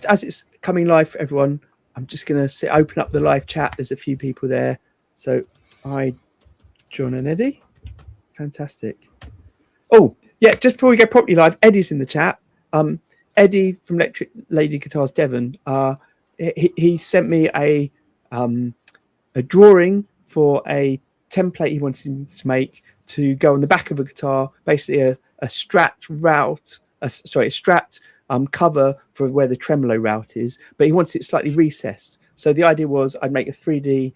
just as it's coming live for everyone, I'm just going to open up the live chat. There's a few people there. So hi, John and Eddie. Fantastic. Oh, yeah, just before we go properly live, Eddie's in the chat. Eddie from Electric Lady Guitars Devon, he sent me a drawing for a template he wanted to make to go on the back of a guitar, basically a Strat route, a Strat cover for where the tremolo route is, but he wanted it slightly recessed. So the idea was I'd make a 3D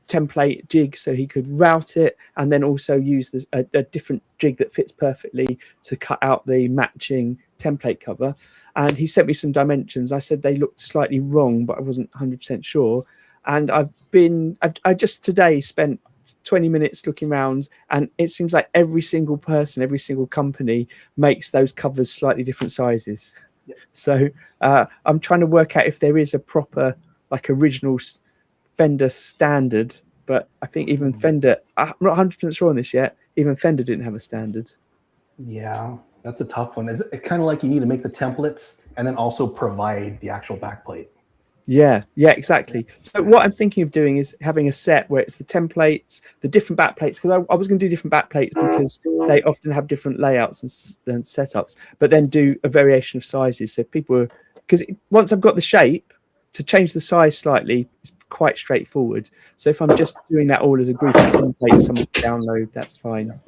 template jig so he could route it, and then also use a different jig that fits perfectly to cut out the matching template cover. And he sent me some dimensions. I said they looked slightly wrong, but I wasn't 100% sure. And I just today spent 20 minutes looking around, and it seems like every single person, every single company makes those covers slightly different sizes. Yeah. So I'm trying to work out if there is a proper, like, original Fender standard, but I think even Fender, I'm not 100% sure on this yet, even Fender didn't have a standard. Yeah, that's a tough one. It's kind of like you need to make the templates and then also provide the actual backplate. Yeah, exactly. So what I'm thinking of doing is having a set where it's the templates, the different backplates, because I was going to do different backplates because they often have different layouts and setups, but then do a variation of sizes. So people, because once I've got the shape, to change the size slightly is quite straightforward. So if I'm just doing that all as a group of templates, someone can download, that's fine.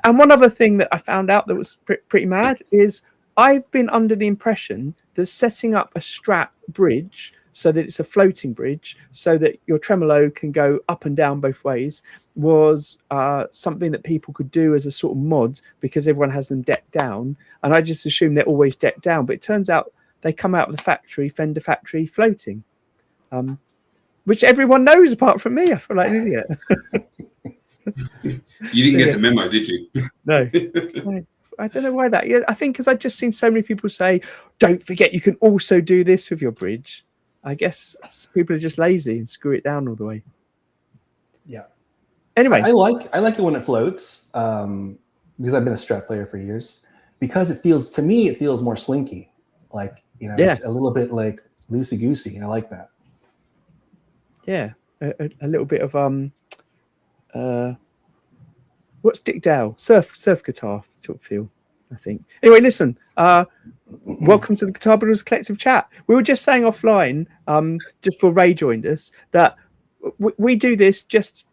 And one other thing that I found out that was pretty mad is I've been under the impression that setting up a Strat bridge so that it's a floating bridge so that your tremolo can go up and down both ways was something that people could do as a sort of mod because everyone has them decked down. And I just assume they're always decked down, but it turns out they come out of the factory, Fender factory, floating, which everyone knows apart from me. I feel like an idiot. You didn't get the memo, did you? No. I don't know why that. Yeah, I think because I've just seen so many people say, don't forget you can also do this with your bridge. I guess people are just lazy and screw it down all the way. Yeah. Anyway, I like it when it floats because I've been a Strat player for years. Because it feels, to me, it feels more slinky. Like, you know, it's a little bit like loosey goosey. I like that. Yeah, a little bit of what's Dick Dale? Surf guitar sort of feel, I think. Anyway, listen. Welcome to the Guitar Builders Collective chat. We were just saying offline, just before Ray joined us, that we do this just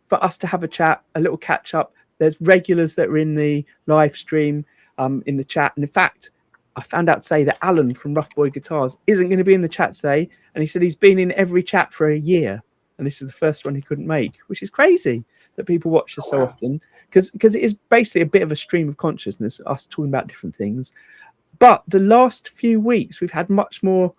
for us to have a chat, a little catch up. There's regulars that are in the live stream, in the chat, and in fact, I found out today that Alan from Rough Boy Guitars isn't going to be in the chat today, and he said he's been in every chat for a year, and this is the first one he couldn't make, which is crazy that people watch us so often, because it is basically a bit of a stream of consciousness, us talking about different things. But the last few weeks, we've had much more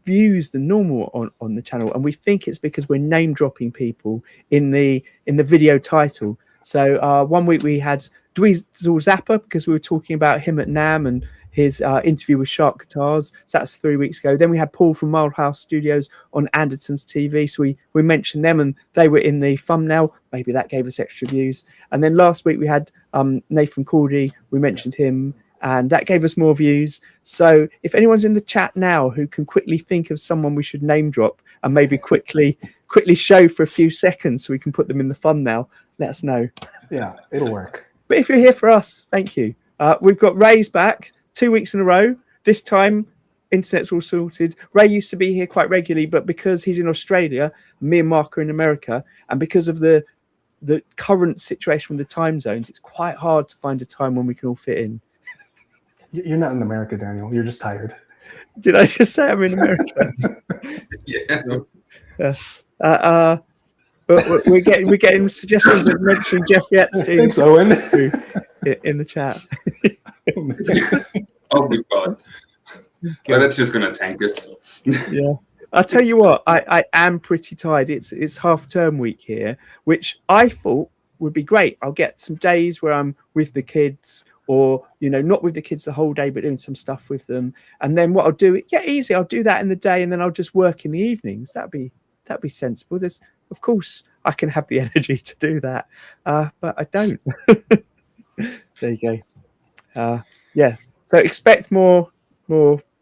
views than normal on the channel, and we think it's because we're name dropping people in the video title. So 1 week we had Dweezil Zappa because we were talking about him at NAMM and his interview with Shark Guitars. So that's 3 weeks ago. Then we had Paul from Mild House Studios on Anderton's TV. So we mentioned them and they were in the thumbnail. Maybe that gave us extra views. And then last week we had Nathan Cordy. We mentioned him and that gave us more views. So if anyone's in the chat now who can quickly think of someone we should name drop and maybe quickly show for a few seconds so we can put them in the thumbnail, let us know. Yeah, it'll work. But if you're here for us, thank you. We've got Ray's back 2 weeks in a row. This time, internet's all sorted. Ray used to be here quite regularly, but because he's in Australia, me and Mark are in America, and because of the current situation with the time zones, it's quite hard to find a time when we can all fit in. You're not in America, Daniel. You're just tired. Did I just say I'm in America? Yeah. But we're getting suggestions of mentioning Jeffrey Epstein. Thanks, Owen. In the chat. Oh, good God. But that's just going to tank us. Yeah. I'll tell you what, I am pretty tired. It's half-term week here, which I thought would be great. I'll get some days where I'm with the kids or, you know, not with the kids the whole day, but doing some stuff with them. And then what I'll do, easy. I'll do that in the day and then I'll just work in the evenings. That'd be sensible. Of course, I can have the energy to do that, but I don't. There you go. Yeah. So expect more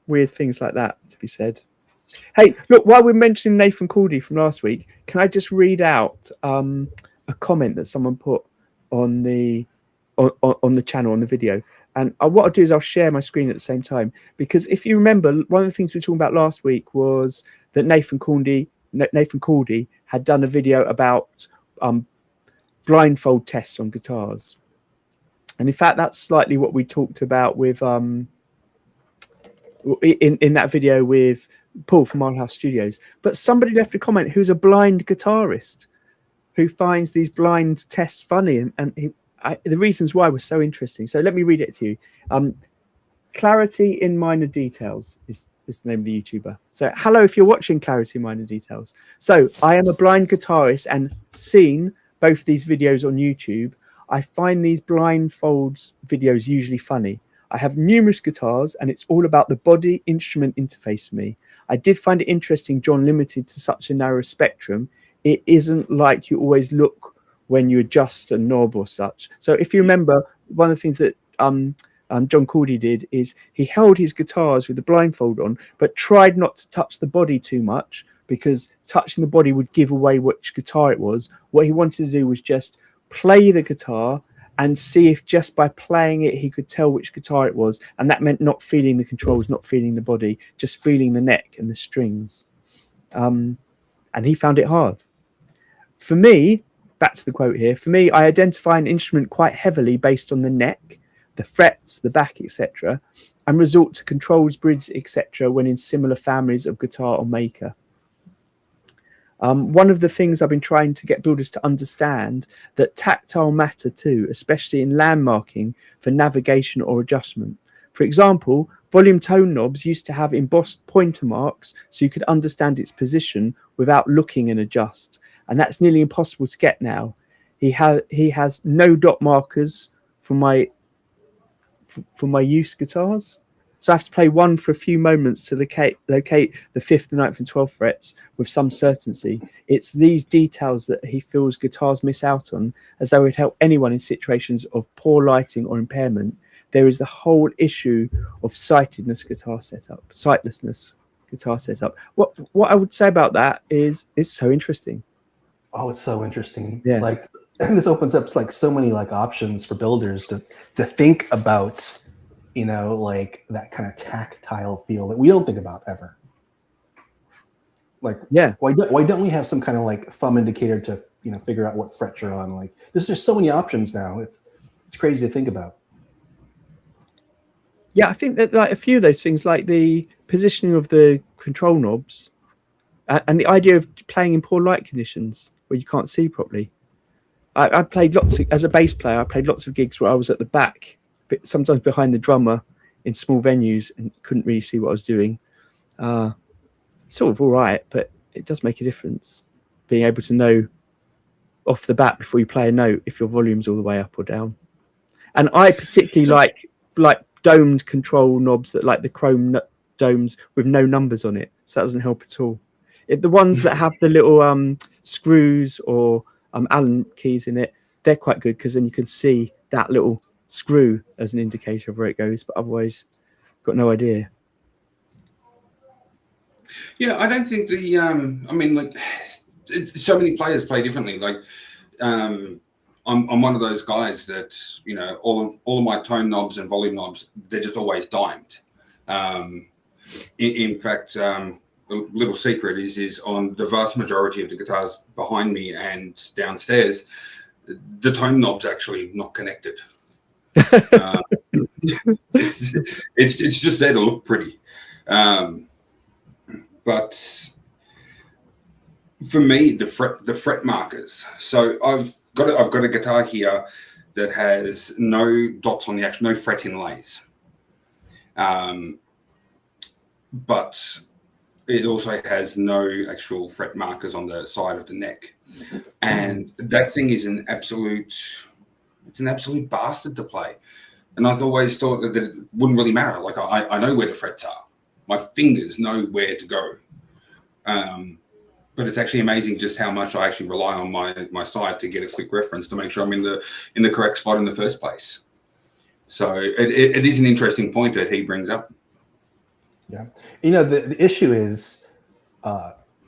weird things like that to be said. Hey, look, while we're mentioning Nathan Cordy from last week, can I just read out a comment that someone put on the channel, on the video? And what I'll do is I'll share my screen at the same time, because if you remember, one of the things we were talking about last week was that Nathan Cordy had done a video about blindfold tests on guitars. And in fact, that's slightly what we talked about with in that video with Paul from Mile House Studios. But somebody left a comment who's a blind guitarist who finds these blind tests funny, and the reasons why were so interesting. So let me read it to you. Clarity in Minor Details is the name of the YouTuber. So hello, if you're watching Clarity in Minor Details. So I am a blind guitarist and seen both these videos on YouTube. I find these blindfolds videos usually funny. I have numerous guitars and it's all about the body instrument interface for me. I did find it interesting John limited to such a narrow spectrum. It isn't like you always look when you adjust a knob or such. So if you remember, one of the things that John Cordy did is he held his guitars with the blindfold on, but tried not to touch the body too much, because touching the body would give away which guitar it was. What he wanted to do was just play the guitar and see if just by playing it he could tell which guitar it was, and that meant not feeling the controls, not feeling the body, just feeling the neck and the strings. And he found it hard. For me, back to the quote here, for me, I identify an instrument quite heavily based on the neck, the frets, the back, etc., and resort to controls, bridges, etc. when in similar families of guitar or maker. One of the things I've been trying to get builders to understand that tactile matter too, especially in landmarking for navigation or adjustment. For example, volume tone knobs used to have embossed pointer marks so you could understand its position without looking and adjust. And that's nearly impossible to get now. He has no dot markers for my use guitars. So I have to play one for a few moments to locate the 5th, the 9th and 12th frets with some certainty. It's these details that he feels guitars miss out on, as though it would help anyone in situations of poor lighting or impairment. There is the whole issue of sightlessness guitar setup. What I would say about that is it's so interesting. Oh, it's so interesting. Yeah. Like this opens up like so many like options for builders to think about, you know, like that kind of tactile feel that we don't think about ever. Like, yeah, why don't we have some kind of like thumb indicator to, you know, figure out what fret you're on? Like, there's just so many options now. It's crazy to think about. Yeah, I think that like a few of those things, like the positioning of the control knobs, and the idea of playing in poor light conditions where you can't see properly. I played as a bass player. I played lots of gigs where I was at the back, sometimes behind the drummer in small venues, and couldn't really see what I was doing. Sort of all right, but it does make a difference being able to know off the bat before you play a note if your volume's all the way up or down. And I particularly like domed control knobs that like the chrome domes with no numbers on it. So that doesn't help at all. The ones that have the little screws or Allen keys in it, they're quite good, because then you can see that little screw as an indicator of where it goes, but otherwise got no idea. Yeah, I don't think the I mean, like, so many players play differently. Like, I'm one of those guys that, you know, all of my tone knobs and volume knobs, they're just always dimed. In fact, a little secret is on the vast majority of the guitars behind me and downstairs, the tone knob's actually not connected. It's just there to look pretty. But for me, the fret markers. So I've got a guitar here that has no dots on the actual, no fret inlays. But it also has no actual fret markers on the side of the neck. And that thing is an absolute bastard to play. And I've always thought that it wouldn't really matter. Like, I know where the frets are. My fingers know where to go. But it's actually amazing just how much I actually rely on my side to get a quick reference to make sure I'm in the correct spot in the first place. So it is an interesting point that he brings up. Yeah. You know, the issue is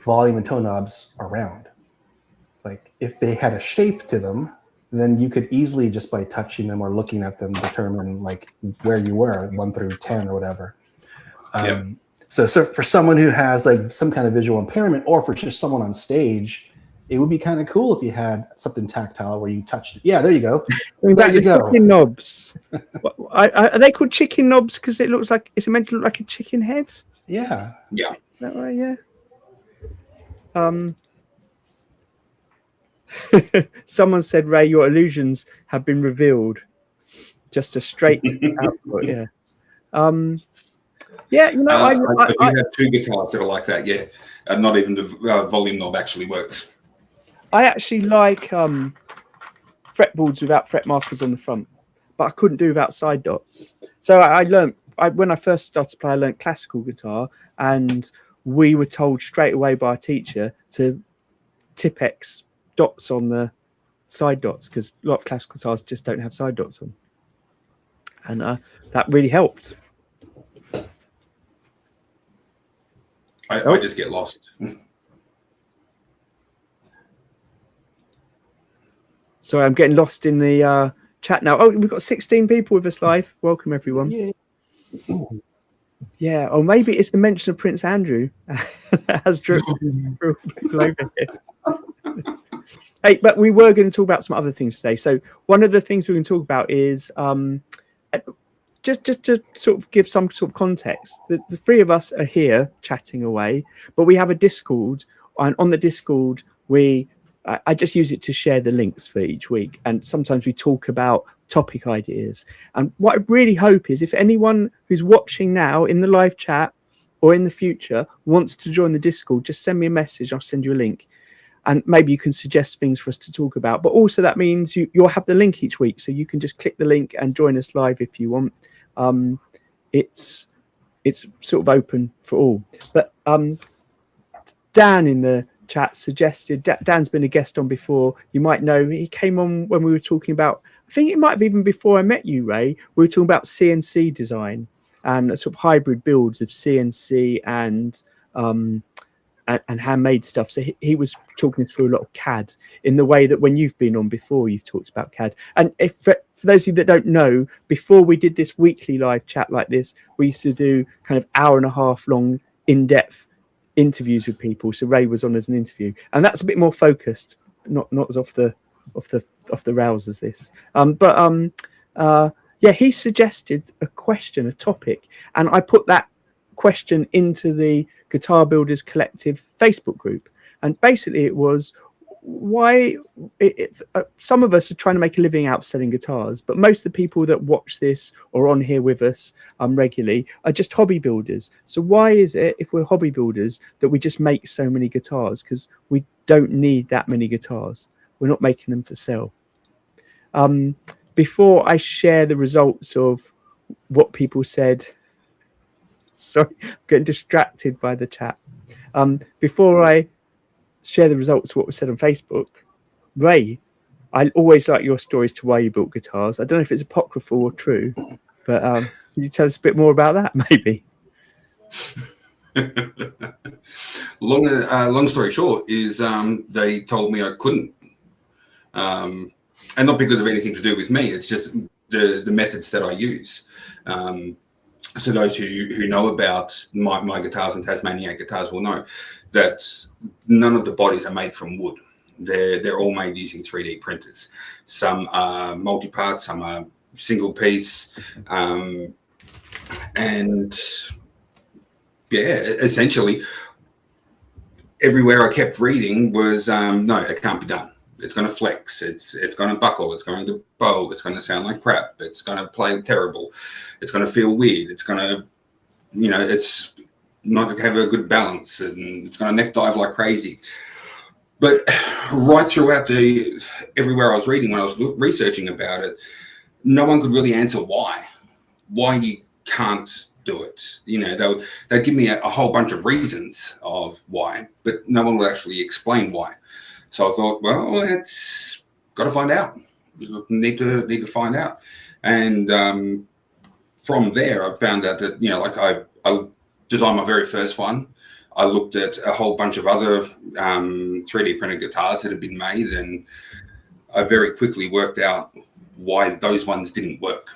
volume and tone knobs are round. Like if they had a shape to them, then you could easily just by touching them or looking at them determine like where you were 1 through 10 or whatever. Yep. So for someone who has like some kind of visual impairment, or for just someone on stage, it would be kind of cool if you had something tactile where you touched it. Yeah, there you go. There you go. Chicken knobs. Are they called chicken knobs because it looks like it's meant to look like a chicken head? Yeah. Yeah. Is that right? Yeah. Someone said, Ray, your illusions have been revealed. Just a straight output. Yeah. Yeah, you know, I do have 2 guitars that are like that. Yeah, not even the volume knob actually works. I actually like fretboards without fret markers on the front, but I couldn't do without side dots. So I learned when I first started to play, I learned classical guitar, and we were told straight away by a teacher to Tipex dots on the side dots because a lot of classical guitars just don't have side dots on, and that really helped. I just get lost. Sorry, I'm getting lost in the chat now. Oh, we've got 16 people with us live. Welcome, everyone. Yeah. Yeah, or maybe it's the mention of Prince Andrew that has driven through people over here. Hey, but we were going to talk about some other things today. So one of the things we're going to talk about is just to sort of give some sort of context. The 3 of us are here chatting away, but we have a Discord, and on the Discord I just use it to share the links for each week, and sometimes we talk about topic ideas. And what I really hope is if anyone who's watching now in the live chat or in the future wants to join the Discord, just send me a message. I'll send you a link, and maybe you can suggest things for us to talk about. But also that means you'll have the link each week, so you can just click the link and join us live if you want. It's sort of open for all. But Dan in the chat suggested, Dan's been a guest on before, you might know, he came on when we were talking about, I think it might have even before I met you, Ray, we were talking about CNC design and sort of hybrid builds of CNC and handmade stuff. So he was talking through a lot of CAD in the way that when you've been on before, you've talked about CAD. And if for those of you that don't know, before we did this weekly live chat like this, we used to do kind of 1.5 hour long in-depth interviews with people. So Ray was on as an interview, and that's a bit more focused, not as off the rails as this. Yeah, he suggested a question, a topic, and I put that question into the Guitar Builders Collective Facebook group. And basically it was why some of us are trying to make a living out selling guitars, but most of the people that watch this or on here with us regularly are just hobby builders. So why is it, if we're hobby builders, that we just make so many guitars? Because we don't need that many guitars. We're not making them to sell. Before I share the results of what people said, sorry, I'm getting distracted by the chat. Before I share the results of what was said on Facebook, Ray, I always like your stories to why you built guitars. I don't know if it's apocryphal or true, but can you tell us a bit more about that, maybe? Long story short is they told me I couldn't, and not because of anything to do with me. It's just the methods that I use. So those who know about my guitars and Tasmaniac guitars will know that none of the bodies are made from wood. They're all made using 3D printers. Some are multi-part, some are single piece, and yeah, essentially everywhere I kept reading was no, it can't be done. It's going to flex. It's going to buckle. It's going to bow. It's going to sound like crap. It's going to play terrible. It's going to feel weird. It's going to, it's not going to have a good balance, and it's going to neck dive like crazy. But right throughout everywhere I was reading, when I was researching about it, no one could really answer why you can't do it. They'd give me a whole bunch of reasons of why, but no one would actually explain why. So I thought, well, it's got to find out. Need to find out. And from there, I found out that, I designed my very first one, I looked at a whole bunch of other 3D printed guitars that had been made, and I very quickly worked out why those ones didn't work.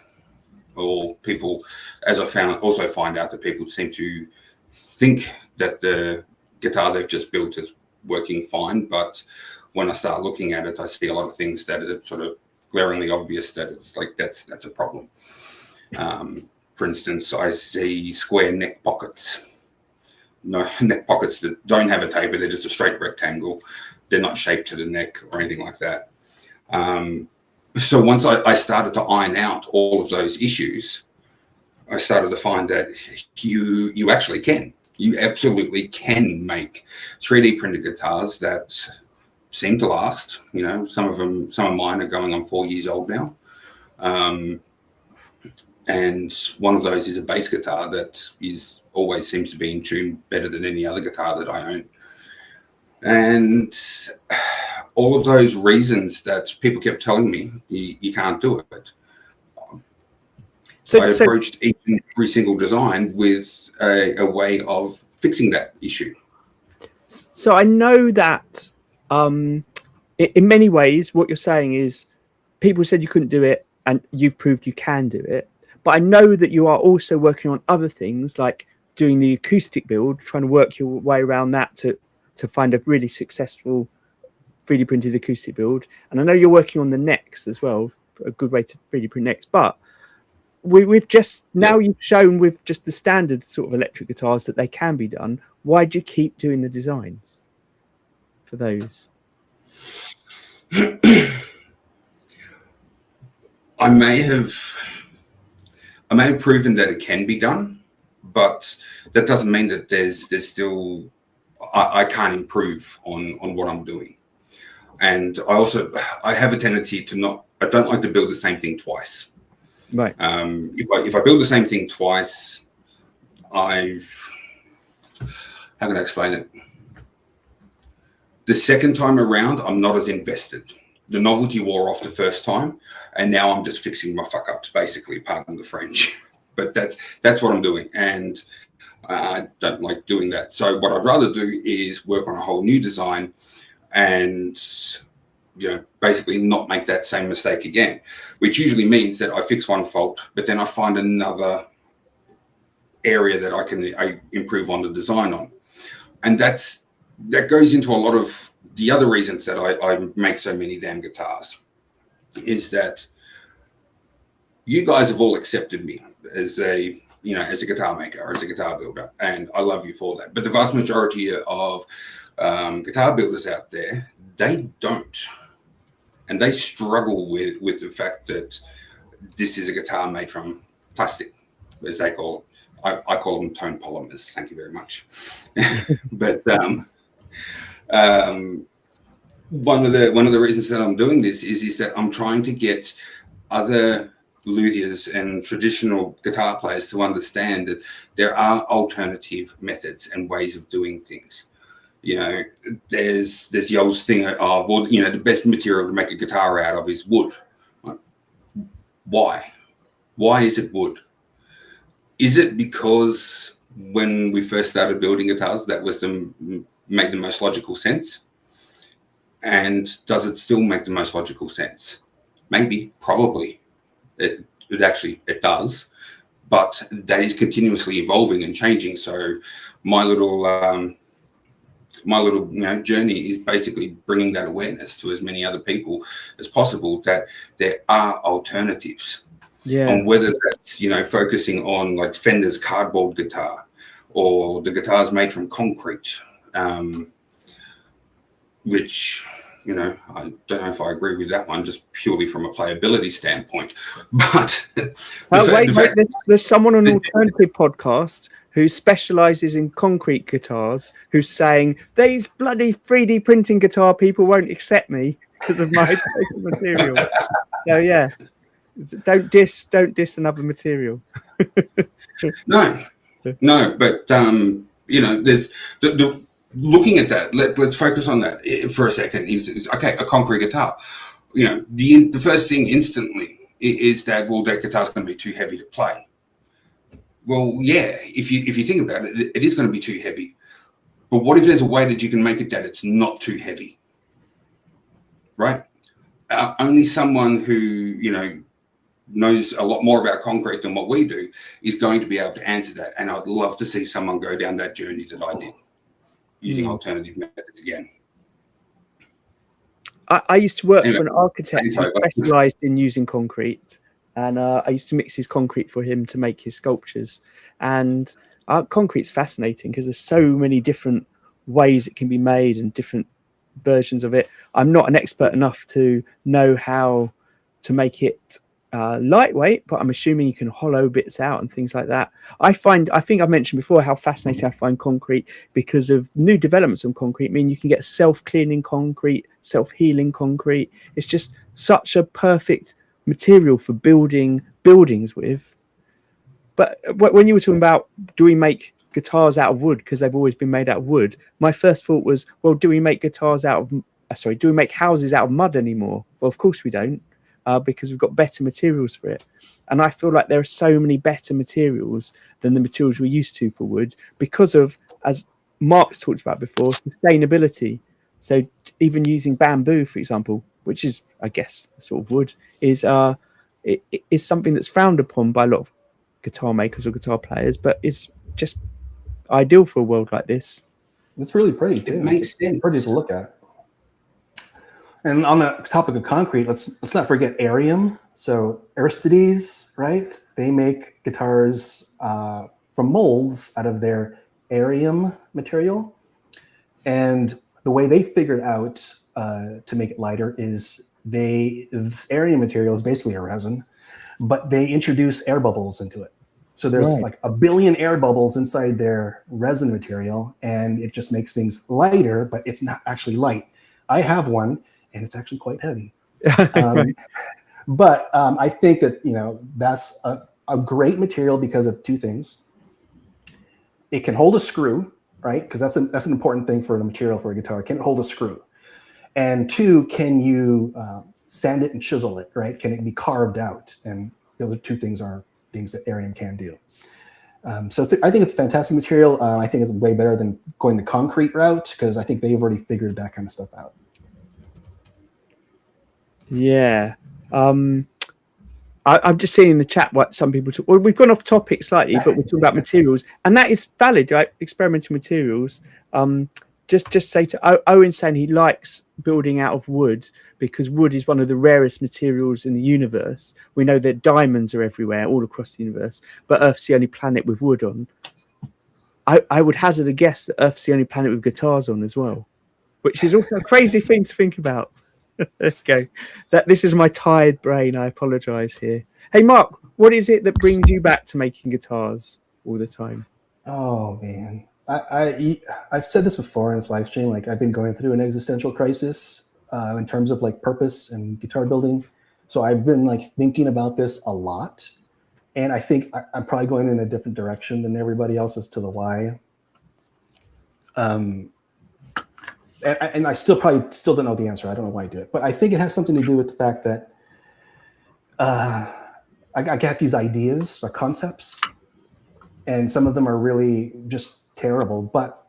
Or people, as I also find out that people seem to think that the guitar they've just built is working fine, but when I start looking at it, I see a lot of things that are sort of glaringly obvious that it's like that's a problem. For instance, I see square neck pockets. No, neck pockets that don't have a taper, they're just a straight rectangle. They're not shaped to the neck or anything like that. So once I started to iron out all of those issues, I started to find that you actually can. You absolutely can make 3D printed guitars that seem to last. You know, some of mine are going on 4 years old now. And one of those is a bass guitar that always seems to be in tune better than any other guitar that I own. And all of those reasons that people kept telling me, you can't do it. I approached each and every single design with a way of fixing that issue. So I know that in many ways, what you're saying is people said you couldn't do it and you've proved you can do it. But I know that you are also working on other things like doing the acoustic build, trying to work your way around that to find a really successful 3D printed acoustic build. And I know you're working on the necks as well, a good way to 3D print necks. But we've just now you've shown with just the standard sort of electric guitars that they can be done. Why do you keep doing the designs for those? I may have proven that it can be done, but that doesn't mean that there's still I can't improve on what I'm doing. And I have a tendency to I don't like to build the same thing twice. Right. If I build the same thing twice, how can I explain it? The second time around, I'm not as invested. The novelty wore off the first time, and now I'm just fixing my fuck ups, basically, pardon the French. But that's what I'm doing, and I don't like doing that. So what I'd rather do is work on a whole new design and, you know, basically not make that same mistake again, which usually means that I fix one fault, but then I find another area that I improve on the design on. And that goes into a lot of the other reasons that I make so many damn guitars, is that you guys have all accepted me as a guitar maker or as a guitar builder, and I love you for that. But the vast majority of guitar builders out there, they don't. And they struggle with the fact that this is a guitar made from plastic, as they call it. I call them tone polymers. Thank you very much. But one of the reasons that I'm doing this is that I'm trying to get other luthiers and traditional guitar players to understand that there are alternative methods and ways of doing things. You know, there's the old thing of, well, you know, the best material to make a guitar out of is wood. Why? Why is it wood? Is it because when we first started building guitars, that was made the most logical sense? And does it still make the most logical sense? Maybe, probably. It does, but that is continuously evolving and changing. So my little journey is basically bringing that awareness to as many other people as possible that there are alternatives. Yeah. And whether that's, you know, focusing on like Fender's cardboard guitar or the guitars made from concrete, which, you know, I don't know if I agree with that one, just purely from a playability standpoint. But there's someone on an alternative podcast who specializes in concrete guitars who's saying these bloody 3D printing guitar people won't accept me because of my material. So yeah, don't diss another material. No, but you know, there's the looking at that, let's focus on that for a second. Is okay, a concrete guitar. You know, the first thing instantly is that, well, that guitar's going to be too heavy to play. Well, yeah, if you think about it, it is going to be too heavy. But what if there's a way that you can make it that it's not too heavy, right? Only someone who, you know, knows a lot more about concrete than what we do is going to be able to answer that. And I'd love to see someone go down that journey that I did, using alternative methods again. I used to work Anyway, for an architect who sorry, but- specialised in using concrete, and I used to mix his concrete for him to make his sculptures. And concrete's fascinating because there's so many different ways it can be made and different versions of it. I'm not an expert enough to know how to make it lightweight, but I'm assuming you can hollow bits out and things like that. I think I've mentioned before how fascinating I find concrete because of new developments on concrete. I mean, you can get self-cleaning concrete, self-healing concrete. It's just such a perfect material for building buildings with. But when you were talking about, do we make guitars out of wood because they've always been made out of wood, my first thought was, well, do we make guitars out of do we make houses out of mud anymore? Well, of course we don't. Because we've got better materials for it. And I feel like there are so many better materials than the materials we're used to for wood because of, as Mark's talked about before, sustainability. So even using bamboo, for example, which is, I guess, a sort of wood, is it is something that's frowned upon by a lot of guitar makers or guitar players, but it's just ideal for a world like this. It's really pretty too. It makes sense. Pretty to look at. And on the topic of concrete, let's not forget Arium. So Aristides, right? They make guitars from molds out of their Arium material. And the way they figured out to make it lighter is this Arium material is basically a resin, but they introduce air bubbles into it. So there's like a billion air bubbles inside their resin material, and it just makes things lighter, but it's not actually light. I have one, and it's actually quite heavy. But I think that, you know, that's a great material because of two things. It can hold a screw, right? Because that's an important thing for the material for a guitar. It can hold a screw. And two, can you sand it and chisel it, right? Can it be carved out? And those two things are things that Arium can do. So I think it's a fantastic material. I think it's way better than going the concrete route because I think they've already figured that kind of stuff out. Yeah. I'm just seeing in the chat what some people talk. Well, we've gone off topic slightly, but we're talking about materials, and that is valid, right? Experimental materials. Just say to Owen saying he likes building out of wood because wood is one of the rarest materials in the universe. We know that diamonds are everywhere, all across the universe, but Earth's the only planet with wood on. I would hazard a guess that Earth's the only planet with guitars on as well, which is also a crazy thing to think about. Okay, this is my tired brain. I apologize here. Hey, Mark, what is it that brings you back to making guitars all the time? Oh man, I've said this before in this live stream. Like I've been going through an existential crisis in terms of like purpose and guitar building. So I've been like thinking about this a lot, and I think I'm probably going in a different direction than everybody else as to the why. And I still don't know the answer. I don't know why I do it, but I think it has something to do with the fact that I got these ideas or concepts, and some of them are really just terrible. But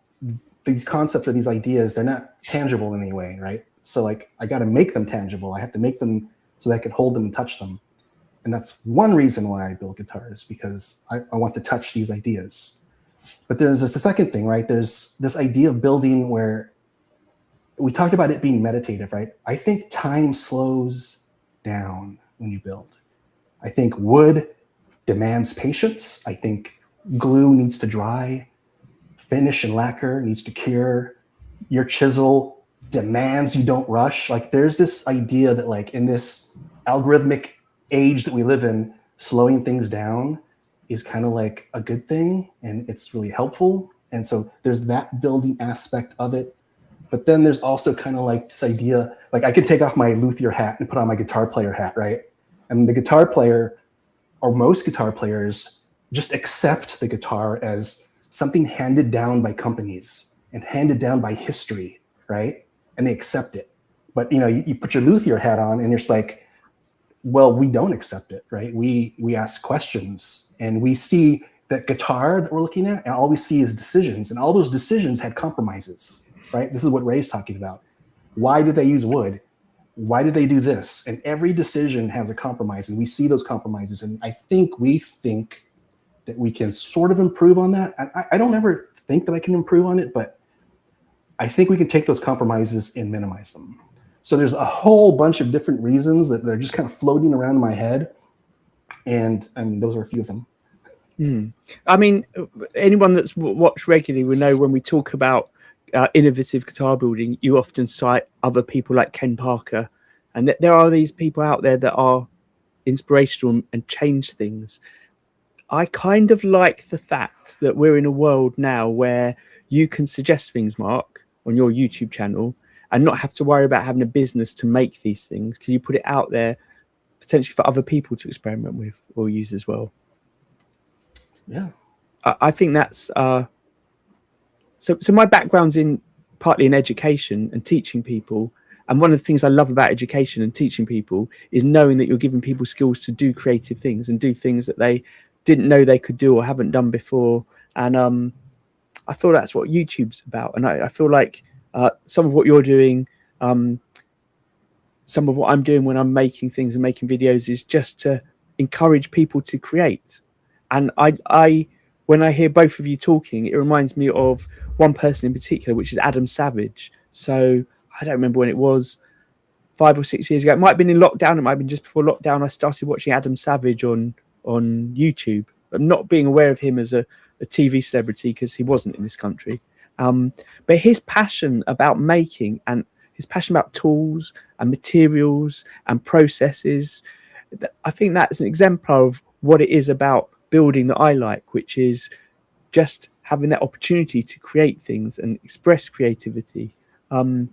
these concepts or these ideas, they're not tangible in any way, right? So like I got to make them tangible. I have to make them so that I can hold them and touch them. And that's one reason why I build guitars, because I want to touch these ideas. But there's the second thing, right? There's this idea of building where we talked about it being meditative, right? I think time slows down when you build. I think wood demands patience. I think glue needs to dry. Finish and lacquer needs to cure. Your chisel demands you don't rush. Like there's this idea that like in this algorithmic age that we live in, slowing things down is kind of like a good thing and it's really helpful. And so there's that building aspect of it. But then there's also kind of like this idea, like I could take off my luthier hat and put on my guitar player hat, right? And the guitar player, or most guitar players, just accept the guitar as something handed down by companies and handed down by history, right? And they accept it. But you know, you put your luthier hat on and you're just like, well, we don't accept it, right? We ask questions and we see that guitar that we're looking at, and all we see is decisions, and all those decisions had compromises, right? This is what Ray's talking about. Why did they use wood? Why did they do this? And every decision has a compromise, and we see those compromises. And I think we think that we can sort of improve on that. I don't ever think that I can improve on it, but I think we can take those compromises and minimize them. So there's a whole bunch of different reasons that are just kind of floating around in my head. And I mean, those are a few of them. I mean, anyone that's watched regularly will know when we talk about innovative guitar building, you often cite other people like Ken Parker, and there are these people out there that are inspirational and change things. I kind of like the fact that we're in a world now where you can suggest things, Mark, on your YouTube channel and not have to worry about having a business to make these things, because you put it out there potentially for other people to experiment with or use as well. Yeah, I think that's so my background's partly in education and teaching people, and one of the things I love about education and teaching people is knowing that you're giving people skills to do creative things and do things that they didn't know they could do or haven't done before. And I feel that's what YouTube's about, and I feel like some of what you're doing, some of what I'm doing when I'm making things and making videos is just to encourage people to create. And I when I hear both of you talking, it reminds me of one person in particular, which is Adam Savage. So I don't remember when it was, 5 or 6 years ago. It might have been in lockdown. It might have been just before lockdown. I started watching Adam Savage on YouTube. I'm not being aware of him as a TV celebrity because he wasn't in this country. But his passion about making and his passion about tools and materials and processes, I think that's an exemplar of what it is about building that I like, which is just having that opportunity to create things and express creativity. I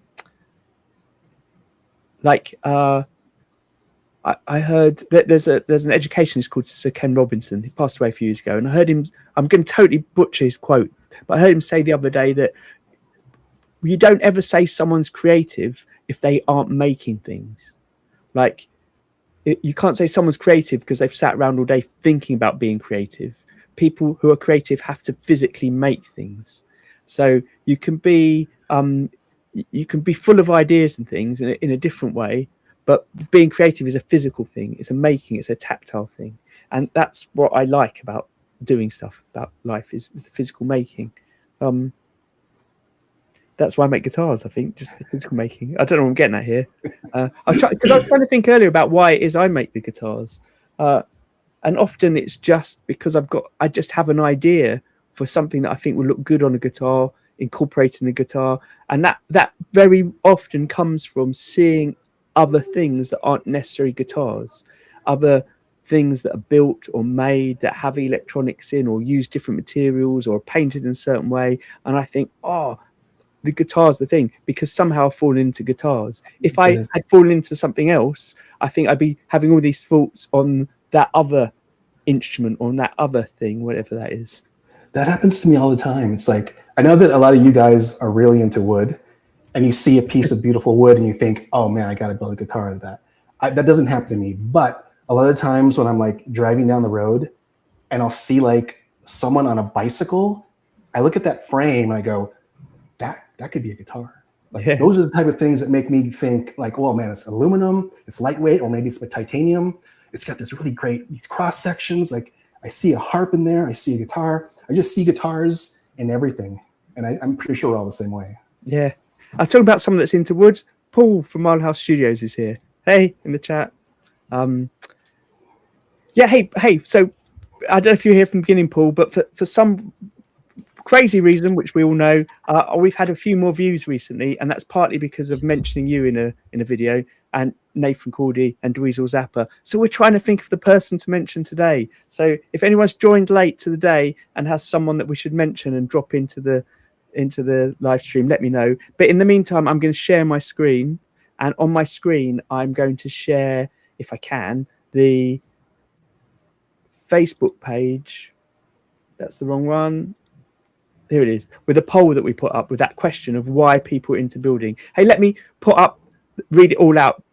heard that there's an educationist called Sir Ken Robinson. He passed away a few years ago, and I heard him. I'm going to totally butcher his quote, but I heard him say the other day that you don't ever say someone's creative if they aren't making things. Like, you can't say someone's creative because they've sat around all day thinking about being creative. People who are creative have to physically make things. So you can be full of ideas and things in a different way, but being creative is a physical thing. It's a making. It's a tactile thing, and that's what I like about doing stuff about life is the physical making. That's why I make guitars, I think, just the physical making. I don't know what I'm getting at here. I was trying to think earlier about why it is I make the guitars. And often it's just because I just have an idea for something that I think will look good on a guitar, incorporating the guitar. And that very often comes from seeing other things that aren't necessarily guitars, other things that are built or made that have electronics in or use different materials or are painted in a certain way. And I think, the guitar's the thing, because somehow I've fallen into guitars. If I had fallen into something else, I think I'd be having all these thoughts on that other instrument or on that other thing, whatever that is. That happens to me all the time. It's like, I know that a lot of you guys are really into wood, and you see a piece of beautiful wood and you think, oh man, I got to build a guitar out of that. That doesn't happen to me. But a lot of times when I'm like driving down the road and I'll see like someone on a bicycle, I look at that frame and I go, that could be a guitar. Like, those are the type of things that make me think like, well, man, it's aluminum, it's lightweight, or maybe it's the titanium. It's got this really great, these cross sections. Like, I see a harp in there, I see a guitar. I just see guitars in everything. And I'm pretty sure we're all the same way. Yeah. I'll talk about someone that's into wood. Paul from Mile House Studios is here. Hey, in the chat. Yeah, hey. So I don't know if you're here from the beginning, Paul, but for some crazy reason, which we all know, we've had a few more views recently, and that's partly because of mentioning you in a video, and Nathan Cordy and Dweezil Zappa. So we're trying to think of the person to mention today. So if anyone's joined late to the day and has someone that we should mention and drop into the live stream, let me know. But in the meantime, I'm going to share my screen, and on my screen, I'm going to share, if I can, the Facebook page. That's the wrong one. Here it is, with a poll that we put up with that question of why people are into building. Hey, let me read it all out.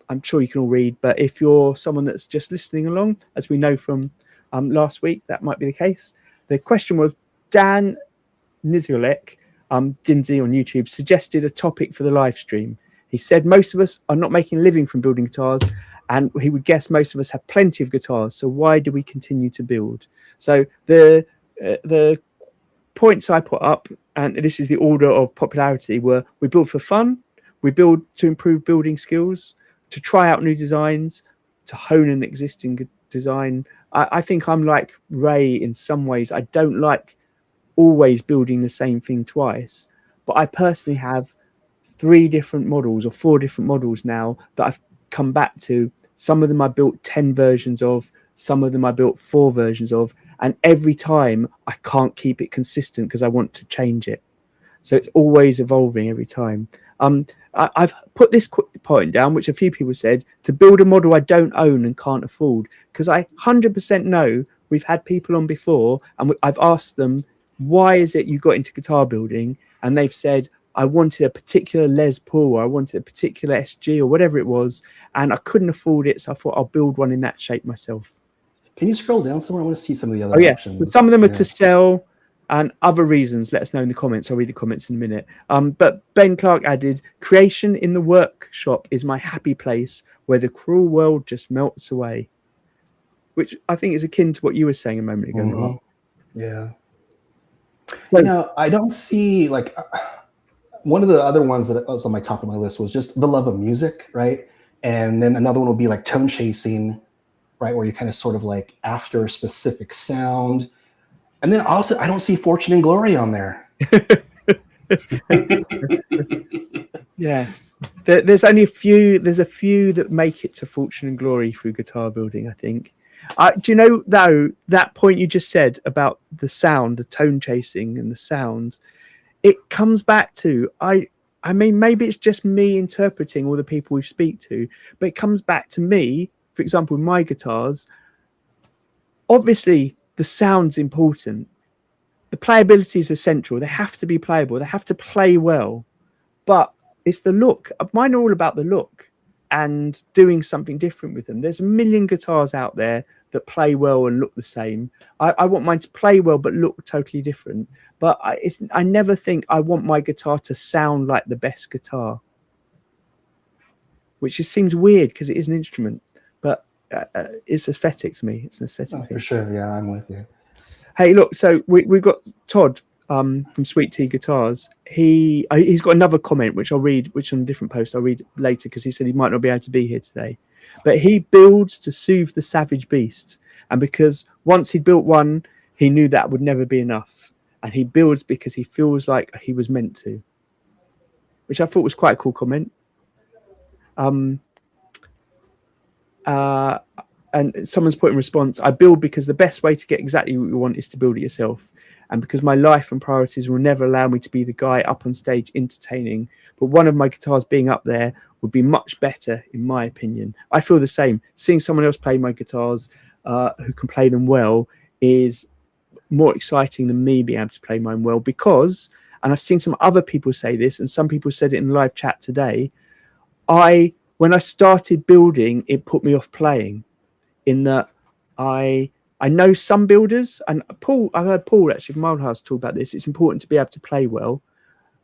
I'm sure you can all read, but if you're someone that's just listening along, as we know from last week, that might be the case. The question was, Dan Niziolek, Dinzy on YouTube, suggested a topic for the live stream. He said most of us are not making a living from building guitars, and he would guess most of us have plenty of guitars. So why do we continue to build? So the points I put up, and this is the order of popularity, were: we build for fun, we build to improve building skills, to try out new designs, to hone an existing design. I think I'm like Ray in some ways. I don't like always building the same thing twice, but I personally have 3 different models or 4 different models now that I've come back to. Some of them I built 10 versions of, some of them I built 4 versions of, and every time I can't keep it consistent because I want to change it. So it's always evolving every time. I've put this point down, which a few people said, to build a model I don't own and can't afford, because I 100% know we've had people on before and I've asked them, why is it you got into guitar building? And they've said, I wanted a particular Les Paul, or I wanted a particular SG, or whatever it was, and I couldn't afford it, so I thought I'll build one in that shape myself. Can you scroll down somewhere? I want to see some of the other options. So some of them are to sell, and other reasons, let us know in the comments. I'll read the comments in a minute. But Ben Clark added, creation in the workshop is my happy place where the cruel world just melts away, which I think is akin to what you were saying a moment ago. Mm-hmm. Yeah. So, I don't see, like, one of the other ones that was on my top of my list was just the love of music, right? And then another one would be like tone chasing, right? Where you kind of sort of like after a specific sound. And then also, I don't see fortune and glory on there. Yeah. There's only a few that make it to fortune and glory through guitar building, I think. Do you know, though, that point you just said about the sound, the tone chasing and the sound, it comes back to, I mean, maybe it's just me interpreting all the people we speak to, but it comes back to me, for example, with my guitars. Obviously, the sound's important. The playability is essential. They have to be playable. They have to play well. But it's the look. Mine are all about the look and doing something different with them. There's a million guitars out there that play well and look the same. I want mine to play well but look totally different. But I never think I want my guitar to sound like the best guitar, which just seems weird because it is an instrument. But it's aesthetic to me. It's an aesthetic thing. For sure. Yeah, I'm with you. Hey, look, so we've got Todd from Sweet Tea Guitars. He's got another comment, which I'll read, which on a different post I'll read later, because he said he might not be able to be here today. But he builds to soothe the savage beast. And because once he built one, he knew that would never be enough. And he builds because he feels like he was meant to, which I thought was quite a cool comment. And someone's put in response, I build because the best way to get exactly what you want is to build it yourself. And because my life and priorities will never allow me to be the guy up on stage entertaining, but one of my guitars being up there would be much better, in my opinion. I feel the same. Seeing someone else play my guitars who can play them well is more exciting than me being able to play mine well, because, and I've seen some other people say this, and some people said it in the live chat today, when I started building, it put me off playing, in that I know some builders, and I've heard Paul actually from Mildhouse talk about this, it's important to be able to play well.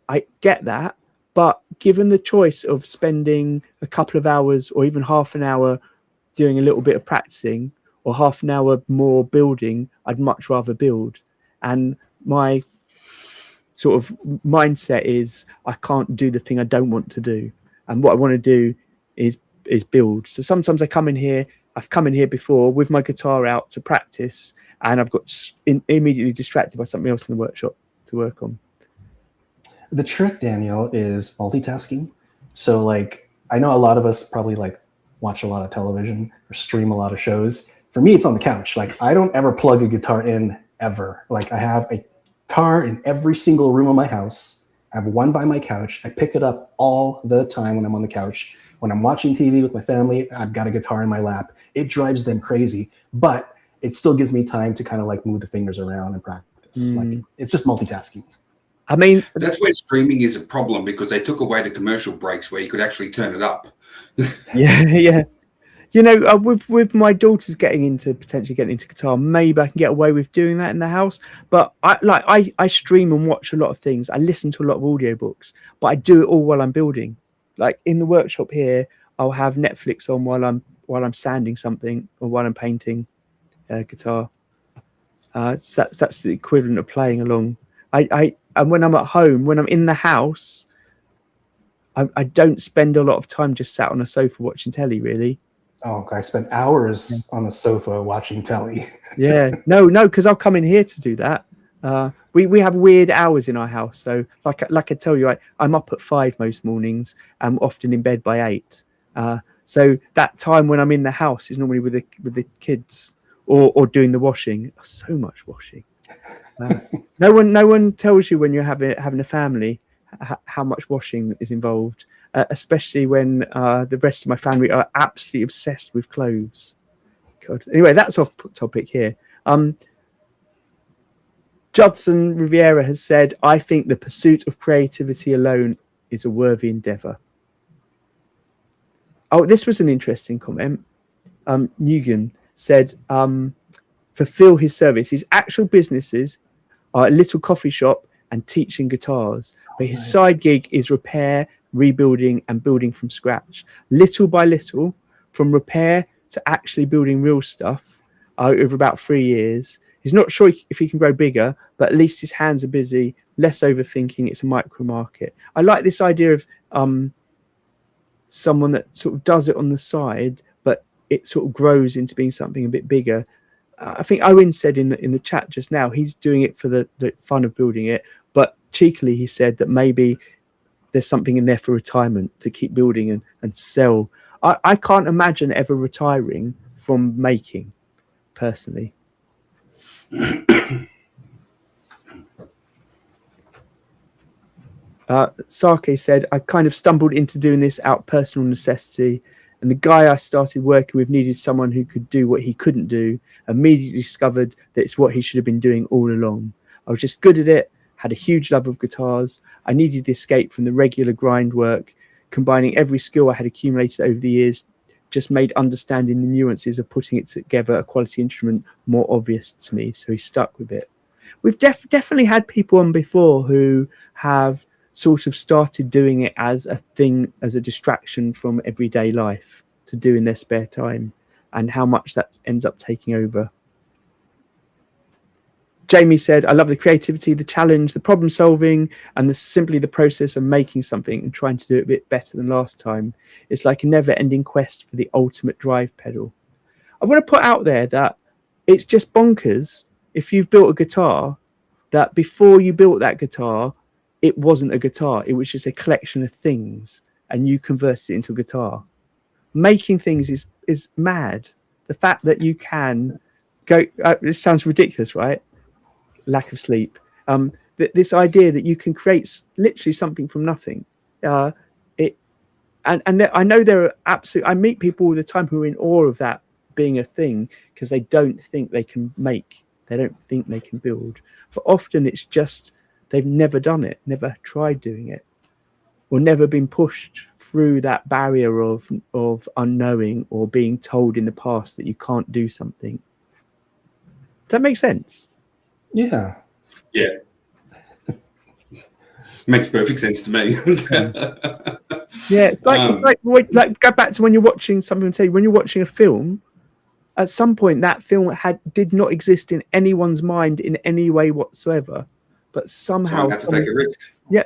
I get that, but given the choice of spending a couple of hours or even half an hour doing a little bit of practicing or half an hour more building, I'd much rather build. And my sort of mindset is I can't do the thing I don't want to do. And what I want to do is build. So sometimes I've come in here before with my guitar out to practice, and I've got immediately distracted by something else in the workshop to work on. The trick, Daniel, is multitasking. So, like, I know a lot of us probably like watch a lot of television or stream a lot of shows. For me, it's on the couch. Like, I don't ever plug a guitar in ever. Like, I have a guitar in every single room of my house. I have one by my couch. I pick it up all the time when I'm on the couch. When I'm watching TV with my family, I've got a guitar in my lap. It drives them crazy, but it still gives me time to kind of like move the fingers around and practice. Like, it's just multitasking. I mean, that's where streaming is a problem, because they took away the commercial breaks where you could actually turn it up. Yeah. You know, with my daughters potentially getting into guitar, maybe I can get away with doing that in the house. But I stream and watch a lot of things. I listen to a lot of audiobooks, but I do it all while I'm building. Like in the workshop here, I'll have Netflix on while I'm sanding something or while I'm painting guitar. So that's the equivalent of playing along. And when I'm at home, when I'm in the house, I don't spend a lot of time just sat on a sofa watching telly, really. Oh, I spent hours on the sofa watching telly. Yeah, no, because I'll come in here to do that. We have weird hours in our house, so like I tell you, I'm up at 5 most mornings. I'm often in bed by 8. So that time when I'm in the house is normally with the kids or doing the washing. So much washing. No one tells you when you're having a family how much washing is involved. Especially when the rest of my family are absolutely obsessed with clothes. God. Anyway, that's off topic here. Judson Riviera has said, I think the pursuit of creativity alone is a worthy endeavor. Oh, this was an interesting comment. Nugent said, fulfill his service. His actual businesses are a little coffee shop and teaching guitars, but his side gig is repair, rebuilding and building from scratch, little by little, from repair to actually building real stuff over about 3 years. He's not sure if he can grow bigger, but at least his hands are busy, less overthinking. It's a micro market. I like this idea of someone that sort of does it on the side, but it sort of grows into being something a bit bigger. I think Owen said in the chat just now, he's doing it for the fun of building it, but cheekily he said that maybe there's something in there for retirement to keep building and sell. I can't imagine ever retiring from making, personally. Sake said, I kind of stumbled into doing this out of personal necessity, and the guy I started working with needed someone who could do what he couldn't do. Immediately discovered that it's what he should have been doing all along. I was just good at it, had a huge love of guitars. I needed the escape from the regular grind work. Combining every skill I had accumulated over the years just made understanding the nuances of putting it together a quality instrument more obvious to me. So he stuck with it. We've definitely had people on before who have sort of started doing it as a thing, as a distraction from everyday life to do in their spare time, and how much that ends up taking over. Jamie said, I love the creativity, the challenge, the problem solving, and simply the process of making something and trying to do it a bit better than last time. It's like a never-ending quest for the ultimate drive pedal. I want to put out there that it's just bonkers if you've built a guitar that before you built that guitar, it wasn't a guitar. It was just a collection of things, and you converted it into a guitar. Making things is mad. The fact that you can go, this sounds ridiculous, right? Lack of sleep. This idea that you can create literally something from nothing. And I know there are I meet people all the time who are in awe of that being a thing because they don't think they can make, they don't think they can build. But often it's just they've never done it, never tried doing it, or never been pushed through that barrier of unknowing or being told in the past that you can't do something. Does that make sense? Yeah. Makes perfect sense to me. Yeah, it's like go back to when you're watching something and say when you're watching a film, at some point that film did not exist in anyone's mind in any way whatsoever, but somehow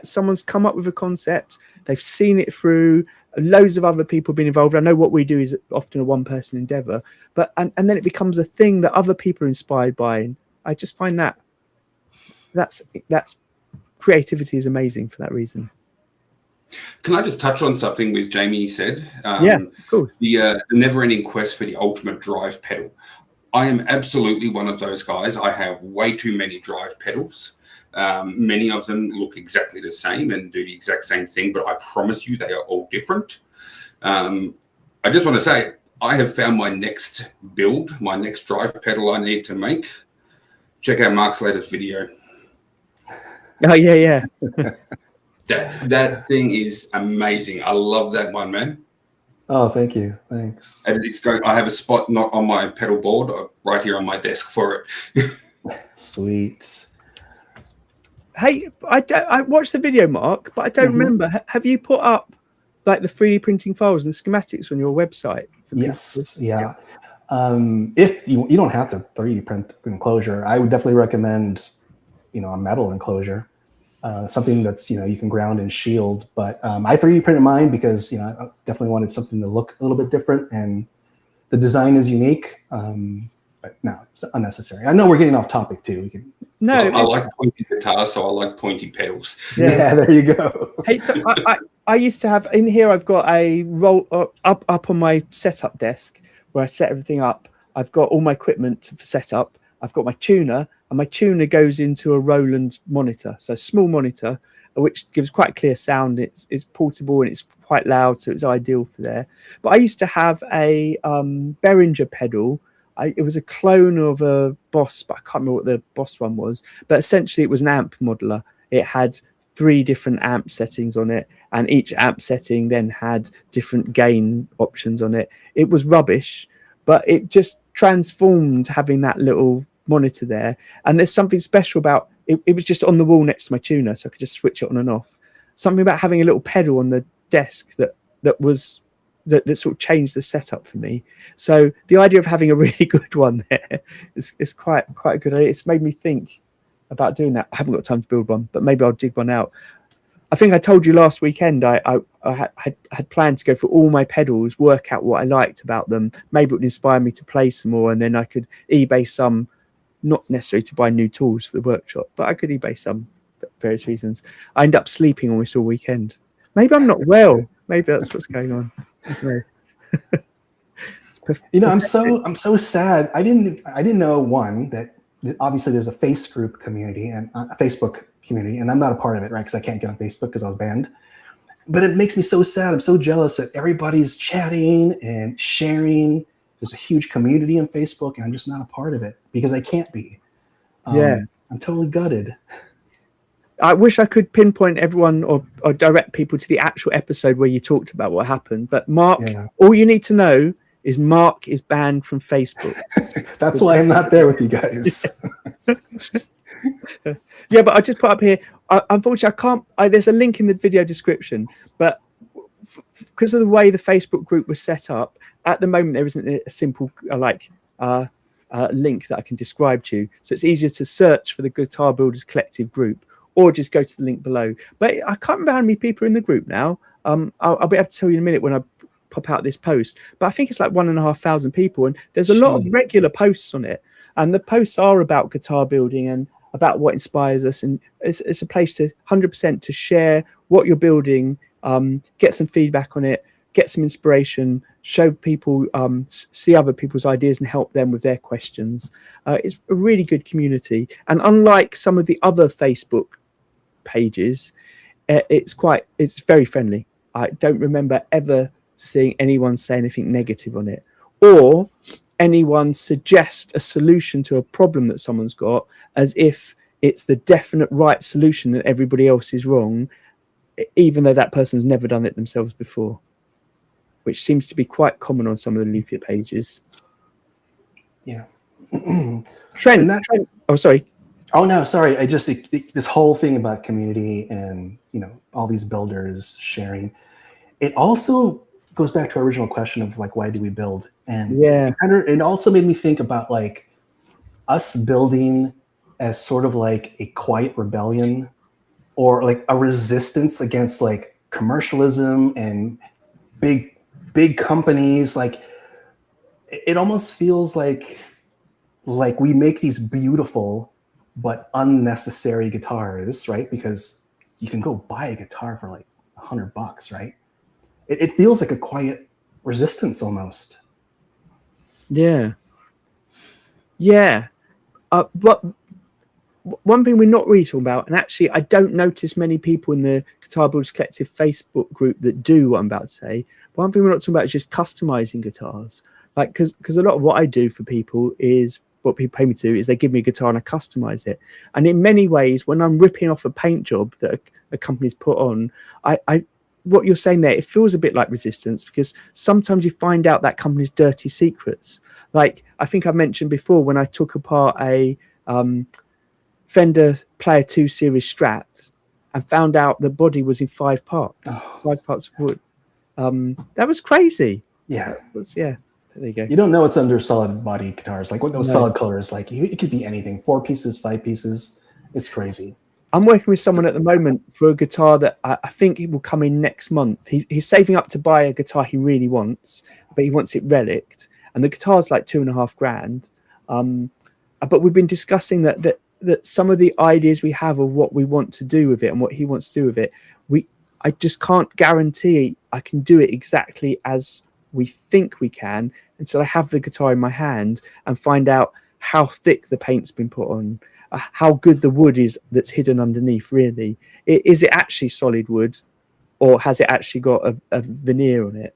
someone's come up with a concept, they've seen it through, loads of other people have been involved. I know what we do is often a one-person endeavor, but and then it becomes a thing that other people are inspired by. And I just find that's creativity is amazing for that reason. Can I just touch on something with Jamie said? Yeah, of course. The never-ending quest for the ultimate drive pedal. I am absolutely one of those guys. I have way too many drive pedals. Many of them look exactly the same and do the exact same thing, but I promise you they are all different. I just want to say I have found my next build, my next drive pedal I need to make. Check out Mark's latest video. Oh, yeah. That thing is amazing. I love that one, man. Oh, thank you. Thanks. And I have a spot not on my pedal board, right here on my desk for it. Sweet. Hey, I watched the video, Mark, but I don't remember. Have you put up like the 3D printing files and schematics on your website? Yes. Yeah. If you don't have to 3D print enclosure, I would definitely recommend, a metal enclosure, something that's, you can ground and shield. But I 3D printed mine because, I definitely wanted something to look a little bit different, and the design is unique. But no, it's unnecessary. I know we're getting off topic too. No, I like pointy guitars, so I like pointy pedals. Yeah, there you go. Hey, so I used to have in here. I've got a roll up on my setup desk where I set everything up. I've got all my equipment for setup. I've got my tuner, and my tuner goes into a Roland monitor, so small monitor, which gives quite clear sound. It's portable and it's quite loud, so it's ideal for there. But I used to have a Behringer pedal. It was a clone of a Boss, but I can't remember what the Boss one was. But essentially, it was an amp modeler. It had 3 different amp settings on it, and each amp setting then had different gain options on it. It was rubbish, but it just transformed having that little monitor there. And there's something special about it. It was just on the wall next to my tuner, so I could just switch it on and off. Something about having a little pedal on the desk that sort of changed the setup for me. So the idea of having a really good one there is quite a good idea. It's made me think about doing that. I haven't got time to build one, but maybe I'll dig one out. I think I told you last weekend I had planned to go for all my pedals, work out what I liked about them. Maybe it would inspire me to play some more, and then I could eBay some, not necessarily to buy new tools for the workshop, but I could eBay some for various reasons. I ended up sleeping almost all weekend. Maybe I'm not well. Maybe that's what's going on. I don't know. I'm so sad. I didn't know, one, that obviously there's a Facebook community, and I'm not a part of it, right? Because I can't get on Facebook because I was banned. But it makes me so sad. I'm so jealous that everybody's chatting and sharing. There's a huge community on Facebook, and I'm just not a part of it because I can't be. Yeah, I'm totally gutted. I wish I could pinpoint everyone or direct people to the actual episode where you talked about what happened. But Mark, all you need to know is Mark is banned from Facebook. That's why I'm not there with you guys. Yeah, but I just put up here. Unfortunately, I can't. There's a link in the video description, but because of the way the Facebook group was set up, at the moment there isn't a simple link that I can describe to you. So it's easier to search for the Guitar Builders Collective group, or just go to the link below. But I can't remember how many people are in the group now. I'll be able to tell you in a minute when I pop out this post. But I think it's like 1,500 people, and there's a lot of regular posts on it. And the posts are about guitar building and about what inspires us. And it's a place to 100% to share what you're building, get some feedback on it, get some inspiration, show people, see other people's ideas and help them with their questions. It's a really good community. And unlike some of the other Facebook pages, it's very friendly. I don't remember ever seeing anyone say anything negative on it, or anyone suggest a solution to a problem that someone's got as if it's the definite right solution and everybody else is wrong, even though that person's never done it themselves before, which seems to be quite common on some of the luthier pages. Yeah. Trent. Oh, sorry. Oh no, sorry. This whole thing about community and all these builders sharing, it also goes back to our original question of like, why do we build? And it also made me think about like us building as sort of like a quiet rebellion, or like a resistance against like commercialism and big companies. Like it almost feels like we make these beautiful but unnecessary guitars, right? Because you can go buy a guitar for like $100, right? It feels like a quiet resistance almost. Yeah. But one thing we're not really talking about, and actually I don't notice many people in the Guitar Builders Collective Facebook group that do what I'm about to say. But one thing we're not talking about is just customizing guitars. Like, because a lot of what I do for people is, what people pay me to do is they give me a guitar and I customize it. And in many ways, when I'm ripping off a paint job that a company's put on, what you're saying there, it feels a bit like Resistance, because sometimes you find out that company's dirty secrets. Like I think I mentioned before, when I took apart a Fender Player 2 Series Strat and found out the body was in 5 parts, 5 parts of wood. That was crazy. Yeah. There you go. You don't know what's under solid body guitars. Like what those solid colors, like it could be anything. 4 pieces, 5 pieces. It's crazy. I'm working with someone at the moment for a guitar that I think it will come in next month. He's saving up to buy a guitar he really wants, but he wants it relict. And the guitar's like $2,500. But we've been discussing that some of the ideas we have of what we want to do with it and what he wants to do with it, I just can't guarantee I can do it exactly as we think we can until I have the guitar in my hand and find out how thick the paint's been put on, how good the wood is that's hidden underneath. Really, is it actually solid wood, or has it actually got a veneer on it?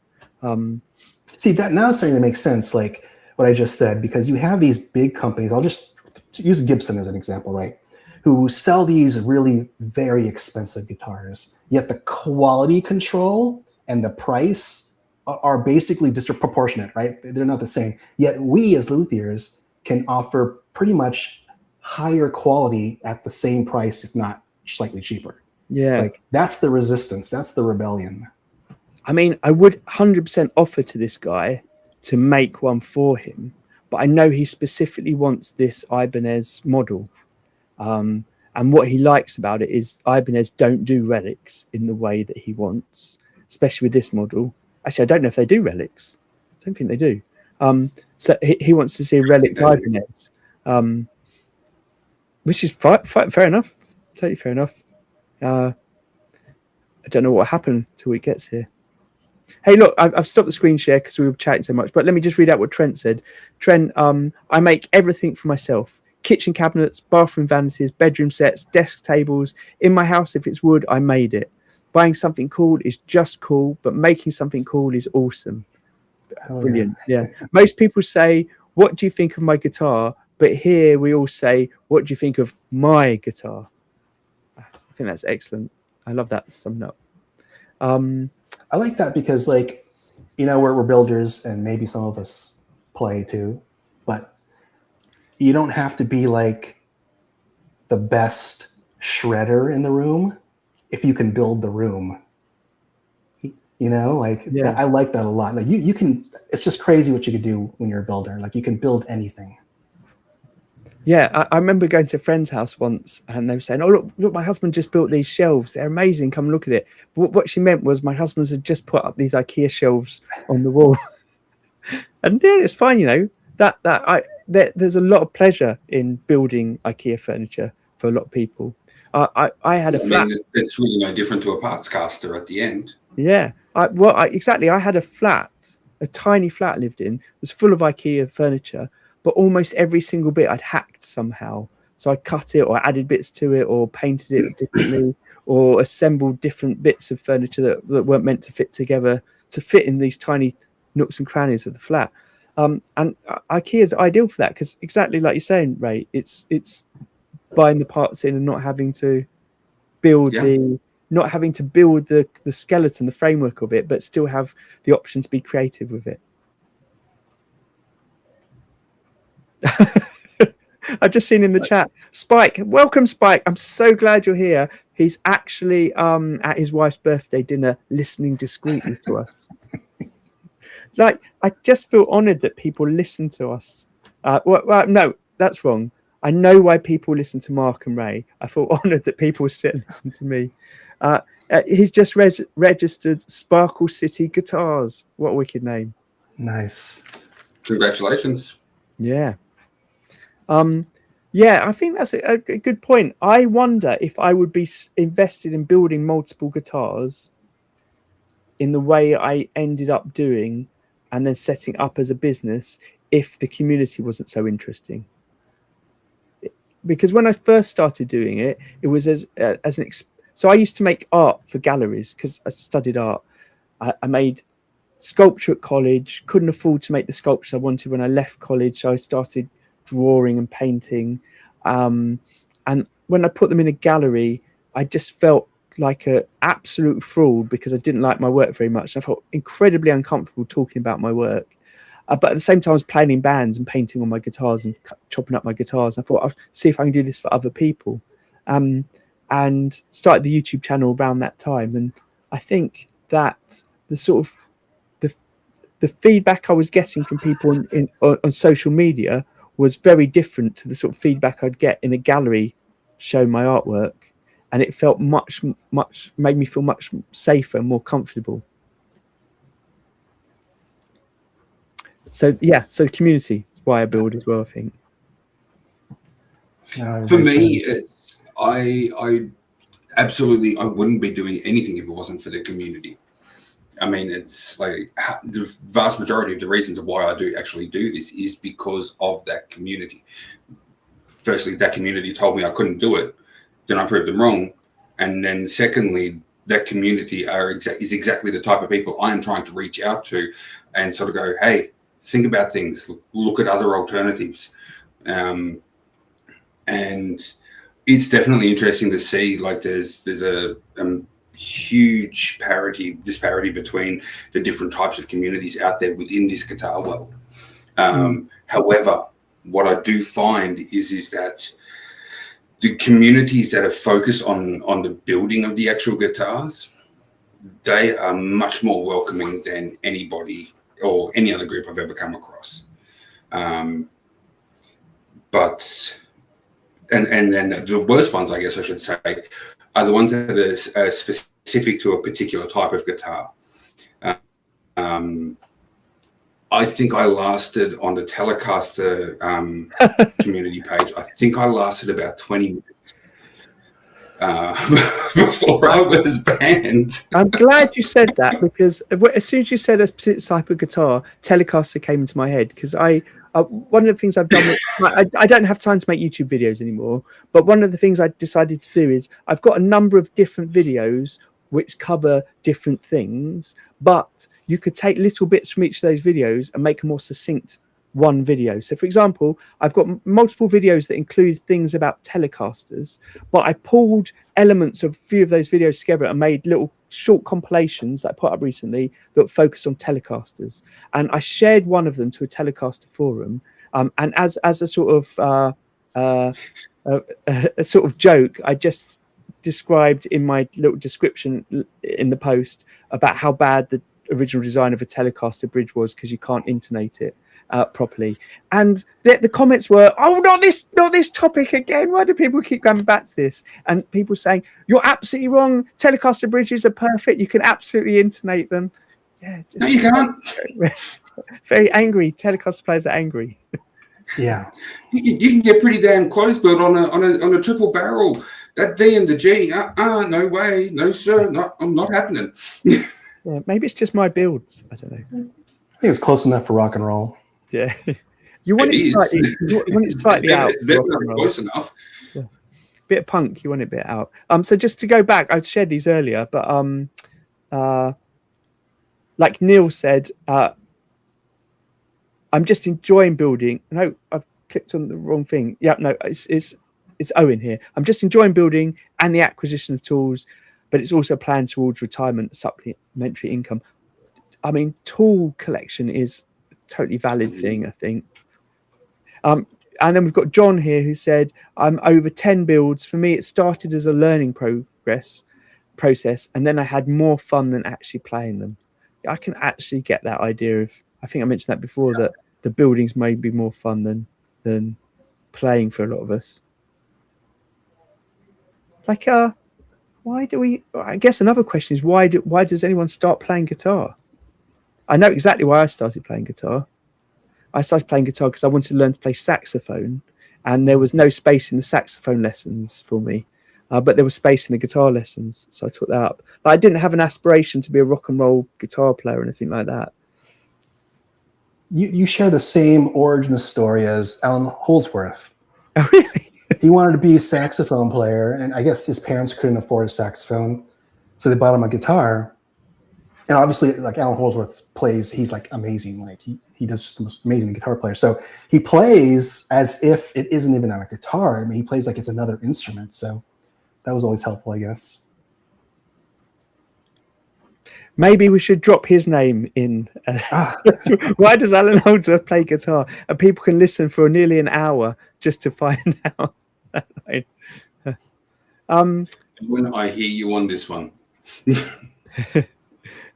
See, that now it's starting to make sense, like what I just said, because you have these big companies. I'll just use Gibson as an example, right? Who sell these really very expensive guitars, yet the quality control and the price are basically disproportionate, right? They're not the same. Yet we as luthiers can offer pretty much higher quality at the same price, if not slightly cheaper. Yeah. Like that's the resistance. That's the rebellion. I mean, I would 100% offer to this guy to make one for him, but I know he specifically wants this Ibanez model. And what he likes about it is Ibanez don't do relics in the way that he wants, especially with this model. Actually, I don't know if they do relics. I don't think they do. So he wants to see a relic Ibanez, which is fair enough. Totally fair enough. I don't know what happened till it gets here. Hey, look, I've stopped the screen share because we were chatting so much, but let me just read out what Trent said. Trent, I make everything for myself. Kitchen cabinets, bathroom vanities, bedroom sets, desk tables. In my house, if it's wood, I made it. Buying something cool is just cool, but making something cool is awesome. Brilliant. Yeah. Most people say, what do you think of my guitar? But here we all say, what do you think of my guitar? I think that's excellent. I love that summed up. I like that because, like, you know, we're builders and maybe some of us play too, but you don't have to be like the best shredder in the room if you can build the room. You know, like I like that a lot. Like you can. It's just crazy what you could do when you're a builder. Like you can build anything. Yeah, I remember going to a friend's house once and they were saying, oh, look, my husband just built these shelves. They're amazing. Come look at it. But what she meant was my husband's had just put up these IKEA shelves on the wall. And yeah, it's fine, you know, there's a lot of pleasure in building IKEA furniture for a lot of people. I had a flat. It's really no different to a parts caster at the end. Yeah, exactly. I had a flat, a tiny flat I lived in. It was full of IKEA furniture. But almost every single bit I'd hacked somehow. So I cut it or added bits to it or painted it differently or assembled different bits of furniture that weren't meant to fit together to fit in these tiny nooks and crannies of the flat. And IKEA is ideal for that because exactly like you're saying, Ray, it's buying the parts in and not having to build the skeleton, the framework of it, but still have the option to be creative with it. I've just seen in the chat, Spike. Welcome, Spike. I'm so glad you're here. He's actually at his wife's birthday dinner listening discreetly to us. Like, I just feel honored that people listen to us. Well, no, that's wrong. I know why people listen to Mark and Ray. I feel honored that people sit and listen to me. He's just registered Sparkle City Guitars. What a wicked name. Nice. Congratulations. Yeah. Yeah, I think that's a good point. I wonder if I would be invested in building multiple guitars in the way I ended up doing and then setting up as a business if the community wasn't so interesting. Because when I first started doing it, it was so I used to make art for galleries because I studied art. I made sculpture at college, couldn't afford to make the sculptures I wanted when I left college, so I started drawing and painting, and when I put them in a gallery, I just felt like a absolute fraud because I didn't like my work very much. I felt incredibly uncomfortable talking about my work. But at the same time, I was playing in bands and painting on my guitars and chopping up my guitars. I thought, I'll see if I can do this for other people. And started the YouTube channel around that time. And I think that the sort of the feedback I was getting from people on social media was very different to the sort of feedback I'd get in a gallery showing my artwork. And it felt made me feel much safer and more comfortable. So yeah, so the community is why I build as well, I think. For me, it's I absolutely I wouldn't be doing anything if it wasn't for the community. I mean, it's like the vast majority of the reasons of why I do actually do this is because of that community. Firstly, that community told me I couldn't do it. Then I proved them wrong. And then secondly, that community is exactly the type of people I am trying to reach out to and sort of go, hey, think about things, look at other alternatives. And it's definitely interesting to see, like there's a huge disparity between the different types of communities out there within this guitar world. However, what I do find is that the communities that are focused on the building of the actual guitars, they are much more welcoming than anybody or any other group I've ever come across. And then the worst ones, I guess I should say, are the ones that are specific to a particular type of guitar. I think I lasted on the Telecaster community page. I think I lasted about 20 minutes before I was banned. I'm glad you said that, because as soon as you said a specific type of guitar, Telecaster came into my head, because one of the things I've done I don't have time to make YouTube videos anymore, but one of the things I decided to do is I've got a number of different videos which cover different things, but you could take little bits from each of those videos and make a more succinct one video. So for example, I've got multiple videos that include things about Telecasters, but I pulled elements of a few of those videos together and made little short compilations that I put up recently that focus on Telecasters. And I shared one of them to a Telecaster forum. And as a sort of a sort of joke, I just described in my little description in the post about how bad the original design of a Telecaster bridge was because you can't intonate it properly. And the comments were, oh, not this topic again. Why do people keep going back to this? And people saying, you're absolutely wrong. Telecaster bridges are perfect. You can absolutely intonate them. Yeah, No, you can't. Very angry. Telecaster players are angry. Yeah, you can get pretty damn close, but on a triple barrel, that D and the G, no way, no sir, not happening. Yeah, maybe it's just my builds. I don't know. I think it's close enough for rock and roll. Yeah, you want it slightly out. Close enough. Yeah. Bit of punk, you want it a bit out. So just to go back, I shared these earlier, but like Neil said, I'm just enjoying building. No, I've clicked on the wrong thing. Yeah, no, it's Owen here. I'm just enjoying building and the acquisition of tools, but it's also planned towards retirement, supplementary income. I mean, tool collection is a totally valid thing, I think. And then we've got John here who said, I'm over 10 builds. For me, it started as a learning process, and then I had more fun than actually playing them. I can actually get that idea of, I think I mentioned that before, that the buildings may be more fun than playing for a lot of us. Like, why do we? I guess another question is why does anyone start playing guitar? I know exactly why I started playing guitar. I started playing guitar because I wanted to learn to play saxophone, and there was no space in the saxophone lessons for me, but there was space in the guitar lessons, so I took that up. But I didn't have an aspiration to be a rock and roll guitar player or anything like that. You share the same origin story as Alan Holdsworth. Oh, really? He wanted to be a saxophone player, and I guess his parents couldn't afford a saxophone, so they bought him a guitar. And obviously, like Alan Holdsworth plays, he's like amazing. Like he does just the most amazing guitar player. So he plays as if it isn't even on a guitar. I mean, he plays like it's another instrument. So that was always helpful, I guess. Maybe we should drop his name in. Why does Alan Holdsworth play guitar? And people can listen for nearly an hour just to find out. When I hear you on this one.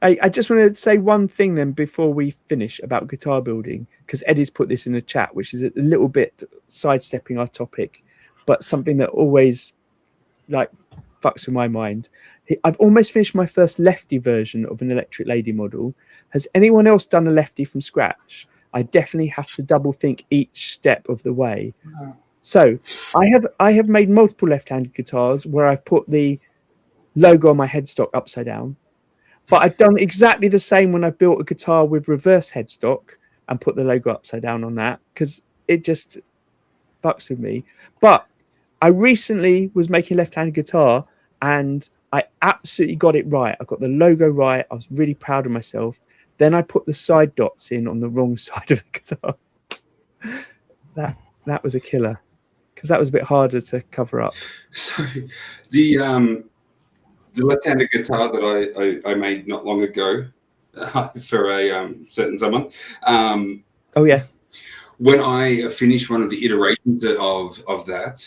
I just want to say one thing then before we finish about guitar building, because Eddie's put this in the chat, which is a little bit sidestepping our topic, but something that always like fucks with my mind. I've almost finished my first lefty version of an Electric Lady model. Has anyone else done a lefty from scratch? I definitely have to double think each step of the way. So I have made multiple left-handed guitars where I've put the logo on my headstock upside down, but I've done exactly the same when I built a guitar with reverse headstock and put the logo upside down on that, because it just fucks with me. But I recently was making a left-handed guitar and I absolutely got it right. I got the logo right. I was really proud of myself. Then I put the side dots in on the wrong side of the guitar. That was a killer, because that was a bit harder to cover up. So the left-handed guitar that I made not long ago for a certain someone. Oh yeah. When I finished one of the iterations of that,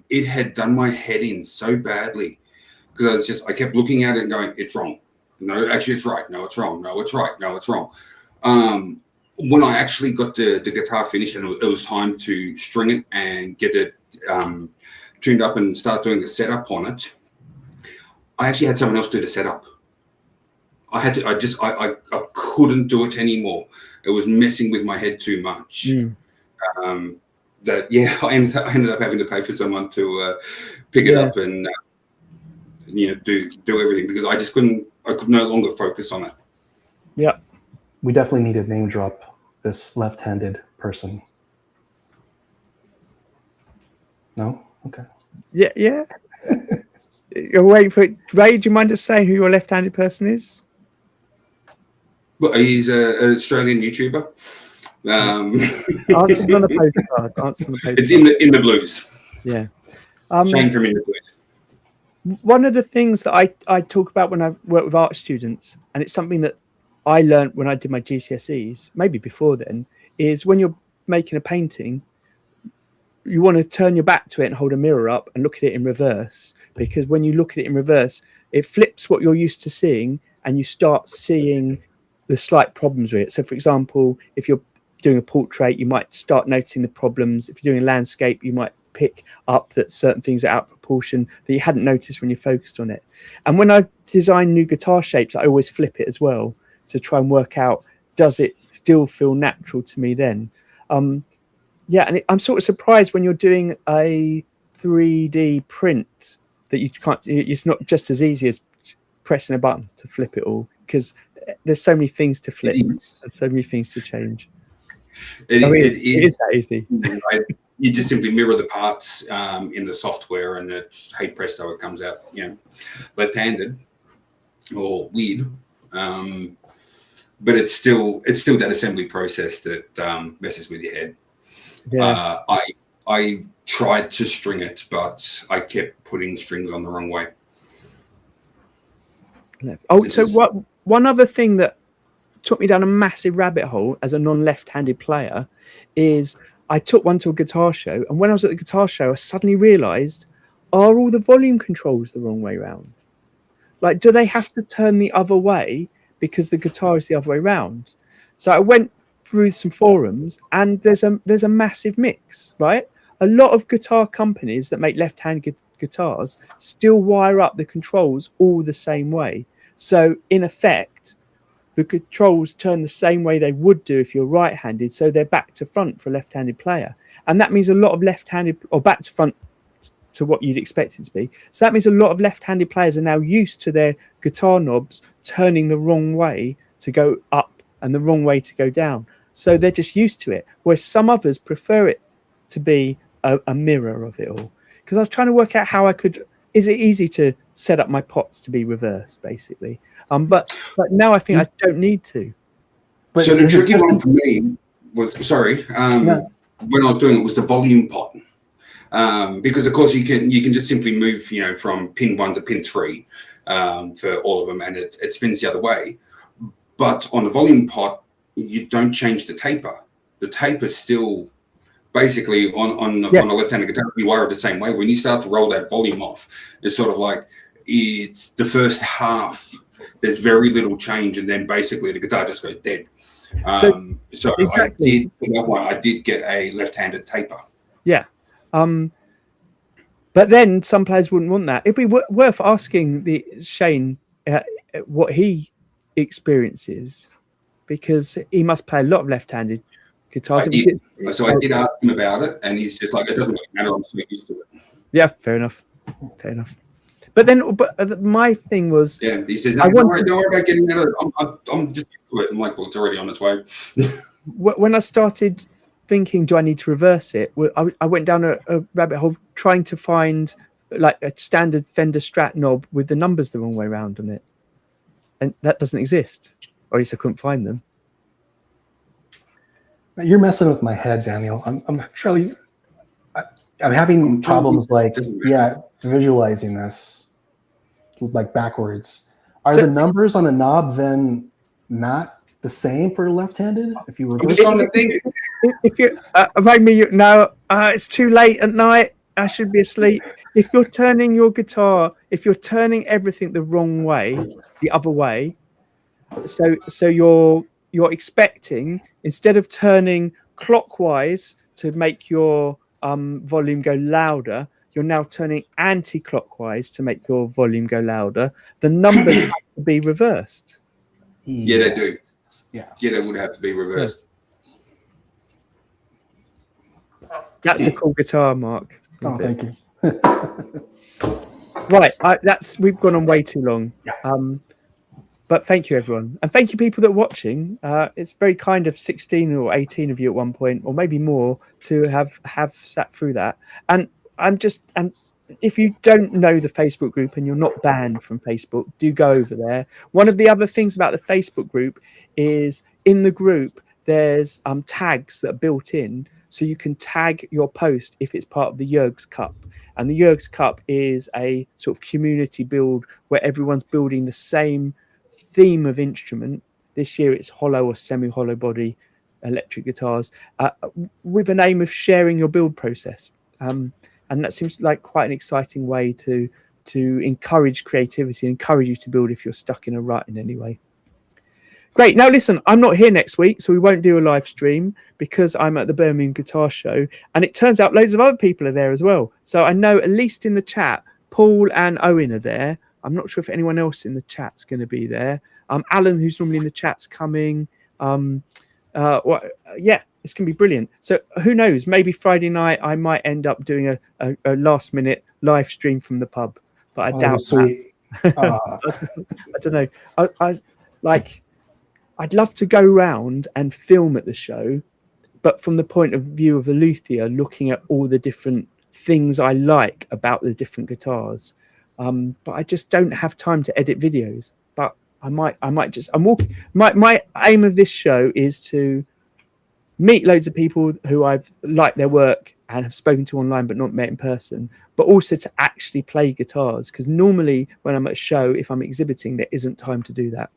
it had done my head in so badly, because I kept looking at it and going, it's wrong. No, actually it's right. No, it's wrong. No, it's right. No, it's wrong. When I actually got the guitar finished and it was time to string it and get it tuned up and start doing the setup on it, I actually had someone else do the setup. I couldn't do it anymore. It was messing with my head too much. I ended up having to pay for someone to pick it up and do everything, because I could no longer focus on it. Yeah. We definitely need to name drop this left-handed person. No? Okay. Yeah. Wait for it. Ray, do you mind just saying who your left-handed person is? Well, he's an Australian YouTuber. Answer on the postcard. It's in the blues. Yeah. Shane from In the Blues. One of the things that I talk about when I work with art students, and it's something that I learned when I did my GCSEs, maybe before then, is when you're making a painting, you want to turn your back to it and hold a mirror up and look at it in reverse, because when you look at it in reverse, it flips what you're used to seeing and you start seeing the slight problems with it. So for example, if you're doing a portrait, you might start noticing the problems. If you're doing a landscape, you might pick up that certain things are out of proportion that you hadn't noticed when you focused on it. And when I design new guitar shapes, I always flip it as well to try and work out, does it still feel natural to me then? And I'm sort of surprised when you're doing a 3D print that you can't, it's not just as easy as pressing a button to flip it all, because there's so many things to flip and so many things to change. It is that easy. You just simply mirror the parts in the software, and it's, hey presto, it comes out, left-handed or weird. But it's still that assembly process that messes with your head. Yeah. I tried to string it, but I kept putting strings on the wrong way. One other thing that took me down a massive rabbit hole as a non-left-handed player is I took one to a guitar show, and when I was at the guitar show, I suddenly realized, are all the volume controls the wrong way around? Like, do they have to turn the other way because the guitar is the other way around? So I went through some forums, and there's a massive mix, right? A lot of guitar companies that make left-handed guitars still wire up the controls all the same way. So in effect, the controls turn the same way they would do if you're right-handed, so they're back to front for a left-handed player. And that means a lot of left-handed, or back to front to what you'd expect it to be. So that means a lot of left-handed players are now used to their guitar knobs turning the wrong way to go up and the wrong way to go down. So they're just used to it, whereas some others prefer it to be a mirror of it all. Because I was trying to work out how I could, is it easy to set up my pots to be reversed, basically? But now I think I don't need to. But so the tricky one for me was, when I was doing it, was the volume pot. Because of course you can just simply move, from pin 1 to pin 3. for all of them, and it spins the other way. But on the volume pot, you don't change the taper. The taper still basically on a left-handed guitar, you wire it the same way. When you start to roll that volume off, it's sort of like it's the first half. There's very little change, and then basically the guitar just goes dead. So exactly. I did get a left-handed taper. Yeah. But then some players wouldn't want that. It'd be worth asking Shane what he experiences, because he must play a lot of left-handed guitars. I did ask him about it, and he's just like, it doesn't really matter. I'm so used to it. Yeah, fair enough. But my thing was, he says, no, don't worry about getting that. I'm just used to it. I'm like, well, it's already on its way. When I started thinking, do I need to reverse it? I went down a rabbit hole trying to find like a standard Fender Strat knob with the numbers the wrong way around on it, and that doesn't exist, or at least I couldn't find them. You're messing with my head, Daniel. I'm having problems visualizing this like backwards. Are the numbers on a knob then not the same for left-handed? If you reverse if you remind me now, it's too late at night. I should be asleep. If you're turning your guitar, if you're turning everything the wrong way, the other way, so you're expecting, instead of turning clockwise to make your volume go louder, you're now turning anti-clockwise to make your volume go louder. The numbers have to be reversed. Yeah, they do. Yeah, they would have to be reversed. That's a cool guitar, Mark. Oh, thank you. Right, we've gone on way too long. Yeah. But thank you, everyone, and thank you, people that are watching. It's very kind of 16 or 18 of you at one point, or maybe more, to have sat through that. And if you don't know the Facebook group and you're not banned from Facebook, do go over there. One of the other things about the Facebook group is in the group there's tags that are built in, so you can tag your post if it's part of the Yergs Cup. And the Yergs Cup is a sort of community build where everyone's building the same theme of instrument. This year it's hollow or semi-hollow body electric guitars, with an aim of sharing your build process. And that seems like quite an exciting way to encourage creativity, encourage you to build if you're stuck in a rut in any way. Great. Now, listen, I'm not here next week, so we won't do a live stream because I'm at the Birmingham Guitar Show. And it turns out loads of other people are there as well. So I know, at least in the chat, Paul and Owen are there. I'm not sure if anyone else in the chat's going to be there. Alan, who's normally in the chat's coming. It's going to be brilliant. So who knows? Maybe Friday night I might end up doing a last-minute live stream from the pub, but I doubt that. I don't know. I'd love to go round and film at the show, but from the point of view of the luthier, looking at all the different things I like about the different guitars. But I just don't have time to edit videos. But I'm walking. My aim of this show is to meet loads of people who I've liked their work and have spoken to online but not met in person, but also to actually play guitars, because normally when I'm at a show, if I'm exhibiting, there isn't time to do that.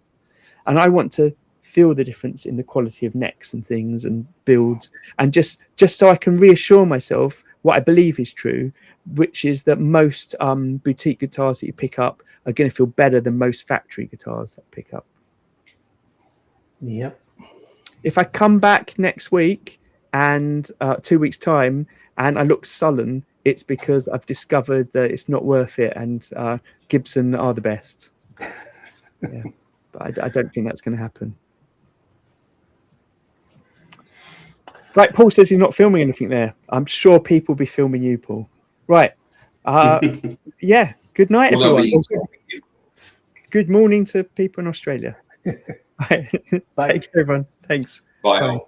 And I want to feel the difference in the quality of necks and things and builds, and just so I can reassure myself what I believe is true, which is that most boutique guitars that you pick up are going to feel better than most factory guitars that pick up. Yep. If I come back next week and 2 weeks' time and I look sullen, it's because I've discovered that it's not worth it, and Gibson are the best. Yeah, but I don't think that's going to happen. Right, Paul says he's not filming anything there. I'm sure people will be filming you, Paul. Right. Yeah, good night, everyone. Good morning to people in Australia. Right. Take care, everyone. Thanks. Bye.